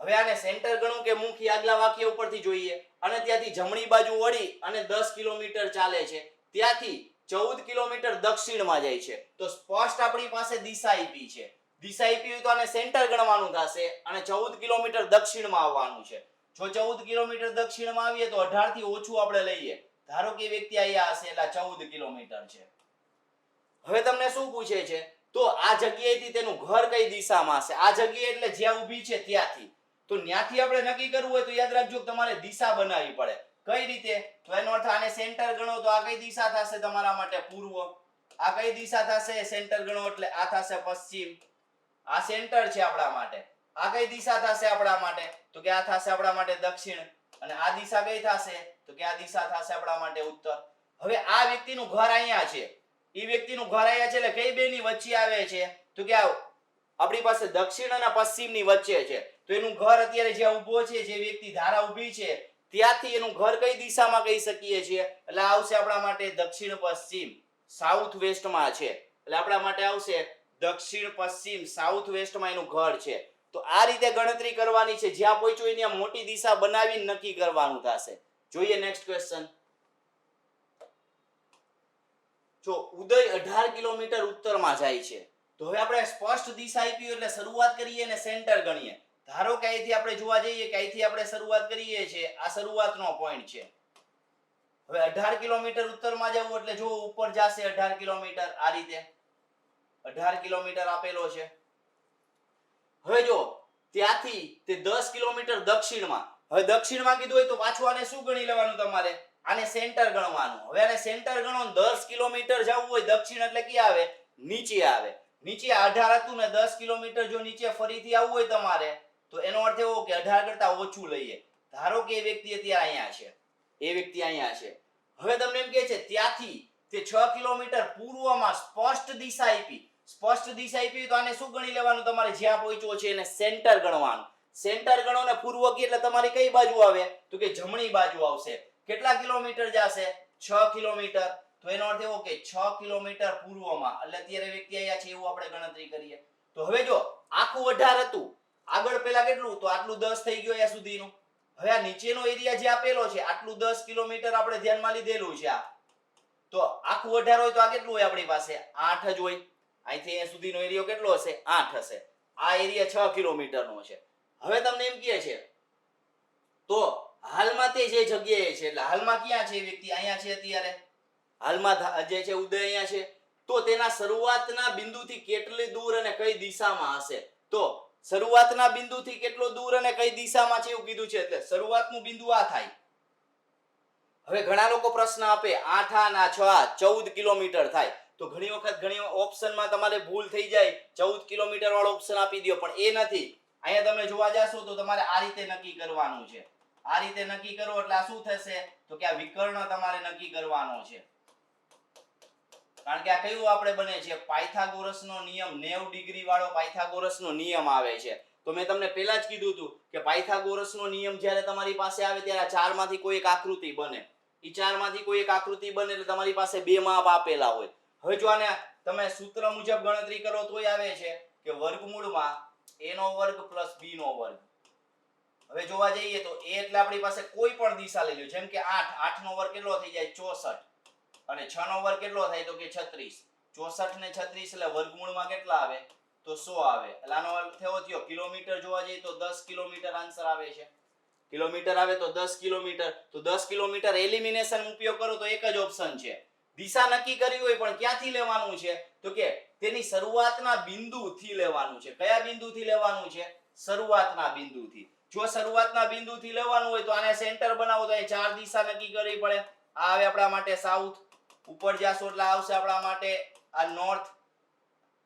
હવે આને સેન્ટર ગણું કે મુખ આગલા વાક્ય ઉપરથી જોઈએ. અને ત્યાંથી જમણી બાજુ વળી અને 10 કિલોમીટર ચાલે છે. ત્યાંથી 14 કિલોમીટર દક્ષિણમાં જાય છે. તો સ્પષ્ટ આપણી પાસે દિશા આપી છે. દિશા આપી હોય તો આને સેન્ટર ગણવાનું થશે અને 14 કિલોમીટર દક્ષિણમાં આવવાનું છે. જો 14 કિલોમીટર દક્ષિણમાં આવીએ તો 18 થી ઓછું આપણે લઈએ. ધારો કે વ્યક્તિ અહીંયા હશે એટલે 14 કિલોમીટર છે. હવે તમને શું પૂછે છે? તો આ જગ્યાએથી તેનું ઘર કઈ દિશામાં હશે? આ જગ્યાએ એટલે જ્યાં ઊભી છે ત્યાંથી. તો ત્યાંથી આપણે નક્કી કરવું હોય તો યાદ રાખજો તમારે દિશા બનાવવી પડે. કઈ રીતે? તો એનો અર્થ આને સેન્ટર ગણો તો આ કઈ દિશા થશે તમારા માટે? પૂર્વ. આ કઈ દિશા થશે? સેન્ટર ગણો એટલે આ થશે પશ્ચિમ. આ સેન્ટર છે આપણા માટે. આ કઈ દિશા થશે આપણા માટે? તો કે આ થશે આપણા માટે દક્ષિણ. અને આ દિશા કઈ થશે? તો કે આ દિશા થશે આપણા માટે ઉત્તર. હવે આ વ્યક્તિનું ઘર અહીંયા છે, એ વ્યક્તિનું ઘર અહીંયા છે એટલે કઈ બેની વચ્ચે આવે છે? તો કે આપણી પાસે દક્ષિણ અને પશ્ચિમની વચ્ચે છે. તો એનું ઘર અત્યારે જ્યાં ઊભો છે, જે વ્યક્તિ ધારા ઊભી છે ત્યાંથી એનું ઘર કઈ દિશામાં કહી શકીએ છીએ? એટલે આવશે આપણા માટે દક્ષિણ પશ્ચિમ, સાઉથ વેસ્ટમાં છે. એટલે આપણા માટે આવશે દક્ષિણ પશ્ચિમ, સાઉથ વેસ્ટમાં એનું ઘર છે. તો આ રીતે ગણતરી કરવાની છે. જ્યાં પહોંચ્યું ત્યાં મોટી દિશા બનાવીને નક્કી કરવાનું થશે. જોઈએ નેક્સ્ટ ક્વેશ્ચન. જો ઉદય 18 કિલોમીટર ઉત્તરમાં જાય છે. તો હવે આપણે સ્પષ્ટ દિશા આપી એટલે શરૂઆત કરીએ અને સેન્ટર ગણીએ. ધારો કે અહીંથી આપણે જોવા જઈએ કે અહીંથી આપણે શરૂઆત કરીએ છીએ, આ શરૂઆતનો પોઈન્ટ છે. હવે 18 કિલોમીટર ઉત્તરમાં જવું એટલે જો ઉપર જશે 18 કિલોમીટર આ રીતે 18 કિલોમીટર આપેલો છે. હવે જો ત્યાંથી તે 10 કિલોમીટર દક્ષિણમાં. હવે દક્ષિણમાં કીધું હોય તો પાછું આને શું ગણી લેવાનું તમારે? આને સેન્ટર ગણવાનું. હવે આને સેન્ટર ગણો 10 કિલોમીટર જવું હોય દક્ષિણ એટલે ક્યાં આવે? નીચે આવે. નીચે 18 હતું ને 10 કિલોમીટર જો નીચે ફરીથી આવવું હોય તમારે તો એનો અર્થ એવો કે 18 કરતા ઓછું લઈએ. ધારો કે એ વ્યક્તિ અત્યારે અહીંયા છે, એ વ્યક્તિ અહીંયા છે. હવે તમને એમ કહે છે ત્યાંથી તે 6 કિલોમીટર પૂર્વમાં સ્પષ્ટ દિશા આપી. સ્પષ્ટ દિશા આપી તો આને શું ગણી લેવાનું તમારે? જ્યાં પહોંચ્યો છે એને સેન્ટર ગણવાનું. સેન્ટર ગણો ને પૂર્વ કે એટલે તમારી કઈ બાજુ આવે? તો કે જમણી બાજુ આવશે. કેટલા કિલોમીટર જશે? 6 કિલોમીટર. તો એનો અર્થ એવો કે 6 કિલોમીટર પૂર્વમાં, એટલે અત્યારે વ્યક્તિ અહીંયા છે એવું આપણે ગણતરી કરીએ. તો હવે જો આખું 18 હતું, આગળ પેલા કેટલું, તો આટલું 10 થઈ ગયું અહીંયા સુધીનું. હવે આ નીચેનો એરિયા જે આપેલો છે આટલું 10 કિલોમીટર આપણે ધ્યાનમાં લીધેલું છે. આ તો આખું 18 હોય તો આ કેટલું હોય આપણી પાસે, 8 જ હોય. અહીંથી અહીંયા સુધીનો એરિયો કેટલો હશે, 8 હશે. આ એરિયા 6 કિલોમીટરનો છે. હવે તમને એમ કહે છે તો હાલમાં તે જે જગ્યાએ છે, એટલે હાલમાં ક્યાં છે વ્યક્તિ, અહીંયા છે અત્યારે, હાલમાં જે છે ઉદય અહીંયા છે, તો તેના શરૂઆતના બિંદુથી કેટલી દૂર અને કઈ દિશામાં હશે. તો શરૂઆતના બિંદુથી કેટલો દૂર અને કઈ દિશામાં છે એવું કીધું છે, એટલે શરૂઆતનું બિંદુ આ થાય. હવે ઘણા લોકો પ્રશ્ન આપે 8 આ ના 6 14 કિલોમીટર થાય, તો ઘણી વખત ઘણી ઓપ્શનમાં તમારે ભૂલ થઈ જાય, 14 કિલોમીટર વાળો ઓપ્શન આપી દો, પણ એ નથી. અહીંયા તમે જોવા જાશો તો તમારે આ રીતે નક્કી કરવાનું છે. આ રીતે નક્કી કરો એટલે આ શું થશે, તો કે આ વિકર્ણ તમારે નક્કી કરવાનો છે. કારણ કે આ કયું આપણે બને છે, પાયથાગોરસનો નિયમ, 90 ડિગ્રી વાળો પાયથાગોરસનો નિયમ આવે છે. તો મેં તમને પહેલા જ કીધું હતું કે પાયથાગોરસનો નિયમ જ્યારે તમારી પાસે આવે ત્યારે ચાર માંથી કોઈ એક આકૃતિ બને. એ ચાર માંથી કોઈ એક આકૃતિ બને એટલે તમારી પાસે બે માપ આપેલા હોય. હવે જો આને તમે સૂત્ર મુજબ ગણતરી કરો તોય આવે છે કે વર્ગમૂળમાં a નો વર્ગ પ્લસ b નો વર્ગ. હવે જોવા જઈએ તો a એટલે આપણી પાસે કોઈ પણ દિશા લઈ લો, જેમ કે 8 નો વર્ગ કેટલો થઈ જાય 64, અને 6 નો વર્ગ કેટલો થાય તો કે 36. 64 ને 36 એટલે વર્ગમૂળમાં કેટલા આવે, તો 100 આવે. એટલે આનો અર્થ એવો થયો, કિલોમીટર જોવા જઈએ તો 10 કિલોમીટર આન્સર આવે છે. કિલોમીટર આવે તો 10 કિલોમીટર, તો 10 કિલોમીટર એલિમિનેશન ઉપયોગ કરો તો એક જ ઓપ્શન છે. દિશા નક્કી કરી હોય પણ ક્યાંથી લેવાનું છે, તો કે તેની શરૂઆતના બિંદુથી લેવાનું છે. કયા બિંદુથી લેવાનું છે, શરૂઆતના બિંદુથી. જો શરૂઆતના બિંદુથી લેવાનું હોય તો આને સેન્ટર બનાવો તો અહીં ચાર દિશા નક્કી કરવી પડે. આ આવે આપણા માટે સાઉથ, ઉપર જાશો એટલે આવશે આપણા માટે આ નોર્થ,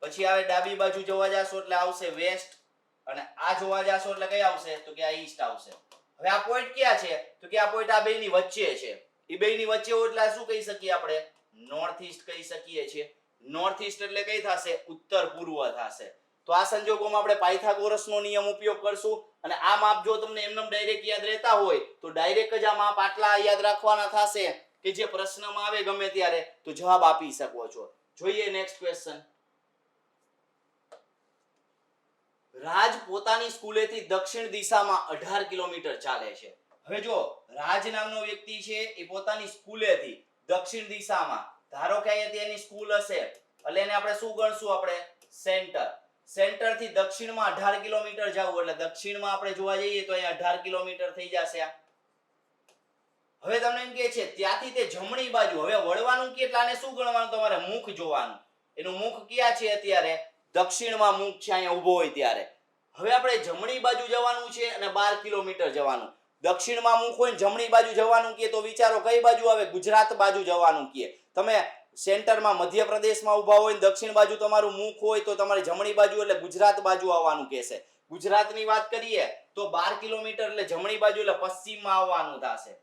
પછી આવે ડાબી બાજુ જોવા જાશો એટલે આવશે વેસ્ટ, અને આ જોવા જાશો એટલે કઈ આવશે, તો કે આ ઈસ્ટ આવશે. હવે આ પોઈન્ટ ક્યાં છે, તો કે આ પોઈન્ટ આ બેની વચ્ચે છે. એ બેની વચ્ચે હોય એટલે શું કહી શકીએ આપણે, નોર્થ ઈસ્ટ કહી શકીએ છીએ. નોર્થ ઈસ્ટ એટલે કઈ થશે, ઉત્તર પૂર્વ થશે. તો આ સંજોગોમાં આપણે પાયથાગોરસનો નિયમ ઉપયોગ કરશું, અને આ માપ જો તમને એમનેમ ડાયરેક્ટ યાદ રહેતા હોય તો ડાયરેક્ટ જ આ માપ આટલા યાદ રાખવાના થશે કે જે પ્રશ્નમાં આવે ગમે ત્યારે તો જવાબ આપી શકો છો. જોઈએ નેક્સ્ટ ક્વેશ્ચન. રાજ પોતાની સ્કૂલેથી દક્ષિણ દિશામાં 18 કિલોમીટર ચાલે છે. હવે જો રાજ નામનો વ્યક્તિ છે એ પોતાની સ્કૂલેથી દક્ષિણ દિશામાં, ધારો કે અહીંયા તેની સ્કૂલ હશે એટલે એને આપણે શું ગણશું, આપણે સેન્ટર. સેન્ટર થી દક્ષિણમાં 18 કિલોમીટર જવું એટલે દક્ષિણમાં આપણે જોવા જઈએ તો અહીંયા 18 કિલોમીટર થઈ જશે. હવે તમને એમ કહે છે ત્યાંથી તે જમણી બાજુ, હવે વળવાનું કેટલાને શું ગણવાનું, તમારે મુખ જોવાનું. એનું મુખ ક્યાં છે અત્યારે, દક્ષિણમાં મુખ છે અહીંયા ઊભો હોય ત્યારે. હવે આપણે જમણી બાજુ જવાનું છે અને 12 કિલોમીટર જવાનું. દક્ષિણમાં મુખ હોય ને જમણી બાજુ જવાનું કે તો વિચારો કઈ બાજુ આવે, ગુજરાત બાજુ જવાનું કે. તમે સેન્ટરમાં મધ્યપ્રદેશમાં ઊભા હોય ને દક્ષિણ બાજુ તમારું મુખ હોય તો તમારી જમણી બાજુ એટલે ગુજરાત બાજુ આવવાનું કહેશે. ગુજરાતની વાત કરીએ તો 12 કિલોમીટર એટલે જમણી બાજુ એટલે પશ્ચિમમાં આવવાનું થશે.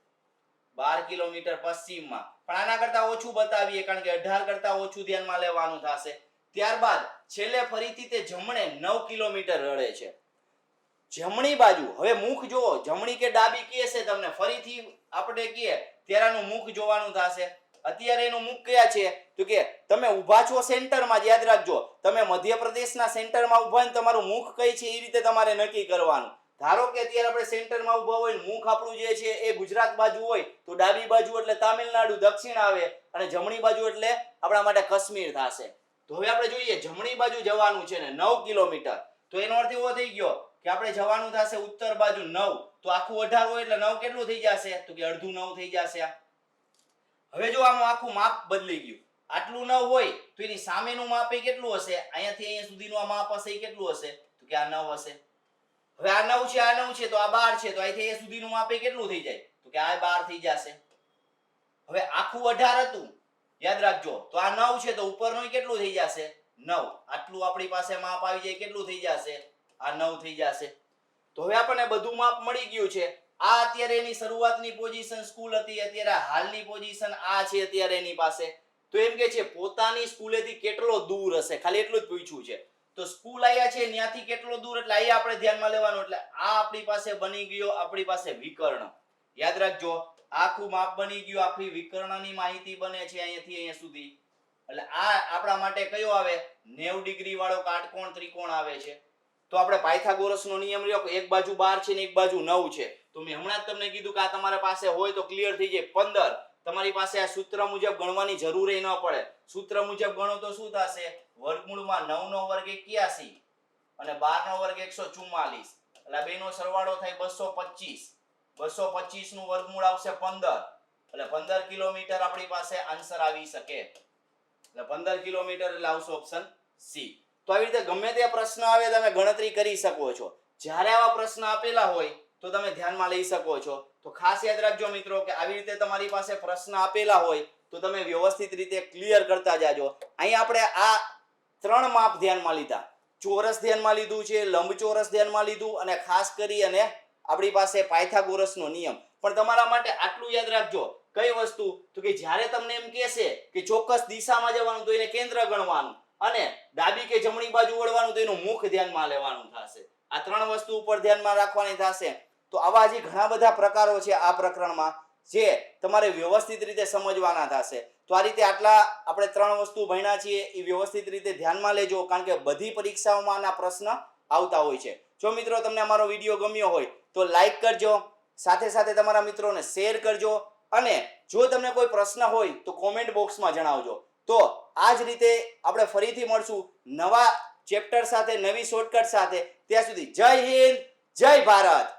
12 કિલોમીટર પશ્ચિમમાં, પણ આના કરતા ઓછું બતાવીએ કારણ કે 18 કરતા ઓછું ધ્યાનમાં લેવાનું થશે. ત્યારબાદ છેલ્લે ફરીથી તે જમણે 9 કિલોમીટર રડે છે. જમણી બાજુ, હવે મુખ જોવો, જમણી કે ડાબી કે છે તમને ફરીથી આપણે કહીએ ત્યારનું મુખ જોવાનું થશે. અત્યારે એનું મુખ કયા છે, તો કે તમે ઊભા છો સેન્ટરમાં, યાદ રાખજો તમે મધ્યપ્રદેશના સેન્ટરમાં ઊભા ને તમારું મુખ કઈ છે એ રીતે તમારે નક્કી કરવાનું. ધારો કે અત્યારે આપણે સેન્ટરમાં ઊભા હોય, મુખ આપણું જે છે એ ગુજરાત બાજુ હોય તો ડાબી બાજુ એટલે તામિલનાડુ દક્ષિણ આવે, અને જમણી બાજુ એટલે આપણા માટે કાશ્મીર થશે. તો હવે આપણે જોઈએ જમણી બાજુ જવાનું છે ને 9 કિલોમીટર, તો એનો અર્થ એવો થઈ ગયો કે આપણે જવાનું થશે ઉત્તર બાજુ 9, તો આખું 18 હોય એટલે 9 કેટલું થઈ જશે, તો કે અડધું 9 થઈ જશે. હવે જો આનું આખું માપ બદલી ગયું, આટલું 9 હોય તો એની સામેનું માપ એ કેટલું હશે, અહીંયાથી અહીંયા સુધીનું આ માપ હશે એ કેટલું હશે, તો કે આ 9 હશે. હવે આ 9 છે, આ 9 છે તો આ 12 છે, તો અહીંથી અહીંયા સુધીનું માપ એ કેટલું થઈ જાય, તો કે આ 12 થઈ જશે. હવે આખું 18 હતું યાદ રાખજો, તો આ 9 છે તો ઉપરનું કેટલું થઈ જશે, 9. આટલું આપણી પાસે માપ આવી જાય કેટલું થઈ જશે, આ 9 થઈ જશે. તો હવે આપણને બધું માપ મળી ગયું છે. આ અત્યારે એની શરૂઆતની પોઝિશન સ્કૂલ હતી, અત્યારે હાલની પોઝિશન આ છે અત્યારે એની પાસે. તો એમ કે છે પોતાની સ્કૂલેથી કેટલો દૂર હશે, ખાલી એટલું જ પૂછ્યું છે. તો સ્કૂલ આયા છે ત્યાંથી કેટલો દૂર, એટલે અહીંયા આપણે ધ્યાનમાં લેવાનું. એટલે આ આપણી પાસે બની ગયો આપણી પાસે વિકર્ણ. યાદ રાખજો, આખું માપ બની ગયું, આખી વિકર્ણની માહિતી બને છે અહીંયાથી અહીંયા સુધી. એટલે આ આપણા માટે કયો આવે? 90 ડિગ્રી વાળો કાટકોણ ત્રિકોણ આવે છે. તો આપણે પાયથાગોરસનો નિયમ રહ્યો કે એક બાજુ 12 છે ને એક બાજુ 9 છે. તો મેં હમણાં જ તમને કીધું કે આ તમારા પાસે હોય તો ક્લિયર થઈ જાય. 15 તમારી પાસે આ સૂત્ર મુજબ ગણવાની જરૂર ન પડે. સૂત્ર મુજબ ગણો તો શું થશે? વર્ગમૂળમાં 9 નો વર્ગ 81 અને 12 નો વર્ગ 144. એટલે બેનો સરવાળો થાય 225. 225 નું વર્ગમૂળ આવશે 15. એટલે 15 કિલોમીટર આપણી પાસે આન્સર આવી શકે. એટલે 15 કિલોમીટર એટલે આવશે ઓપ્શન સી. તો આવી રીતે ગમે તે પ્રશ્ન આવે તમે ગણતરી કરી શકો છો. જ્યારે આવા પ્રશ્ન આપેલા હોય તો તમે ધ્યાનમાં લઈ શકો છો. તો ખાસ યાદ રાખજો મિત્રો કે આવી રીતે તમારી પાસે પ્રશ્ન આપેલા હોય તો તમે વ્યવસ્થિત રીતે ક્લિયર કરતા જાજો. અહીં આપણે આ 3 માપ ધ્યાનમાં લીધા. ચોરસ ધ્યાનમાં લીધું છે, લંબચોરસ ધ્યાનમાં લીધું અને ખાસ કરી અને આપણી પાસે પાયથાગોરસનો નિયમ. પણ તમારા માટે આટલું યાદ રાખજો, કઈ વસ્તુ? તો કે જ્યારે તમને એમ કહેશે કે ચોક્કસ દિશામાં જવાનું તો એને કેન્દ્ર ગણવાનું અને ડાબી કે જમણી બાજુ વળવાનું તો એનું મુખ ધ્યાનમાં લેવાનું થશે. આ 3 વસ્તુ ઉપર ધ્યાનમાં રાખવાની થશે. તો આવા હજી ઘણા બધા પ્રકારો છે આ પ્રકરણમાં જે તમારે વ્યવસ્થિત રીતે સમજવાના થશે. તો આ રીતે આટલા આપણે 3 વસ્તુ ભણ્યા છીએ એ વ્યવસ્થિત રીતે ધ્યાનમાં લેજો, કારણ કે બધી પરીક્ષાઓમાં આના પ્રશ્ન આવતા હોય છે. જો મિત્રો તમને અમારો વિડીયો ગમ્યો હોય તો લાઈક કરજો, સાથે સાથે તમારા મિત્રોને શેર કરજો અને જો તમને કોઈ પ્રશ્ન હોય તો કોમેન્ટ બોક્સમાં જણાવજો. તો આ જ રીતે આપણે ફરીથી મળશું નવા ચેપ્ટર સાથે, નવી શોર્ટકટ સાથે. ત્યાં સુધી જય હિન્દ, જય ભારત.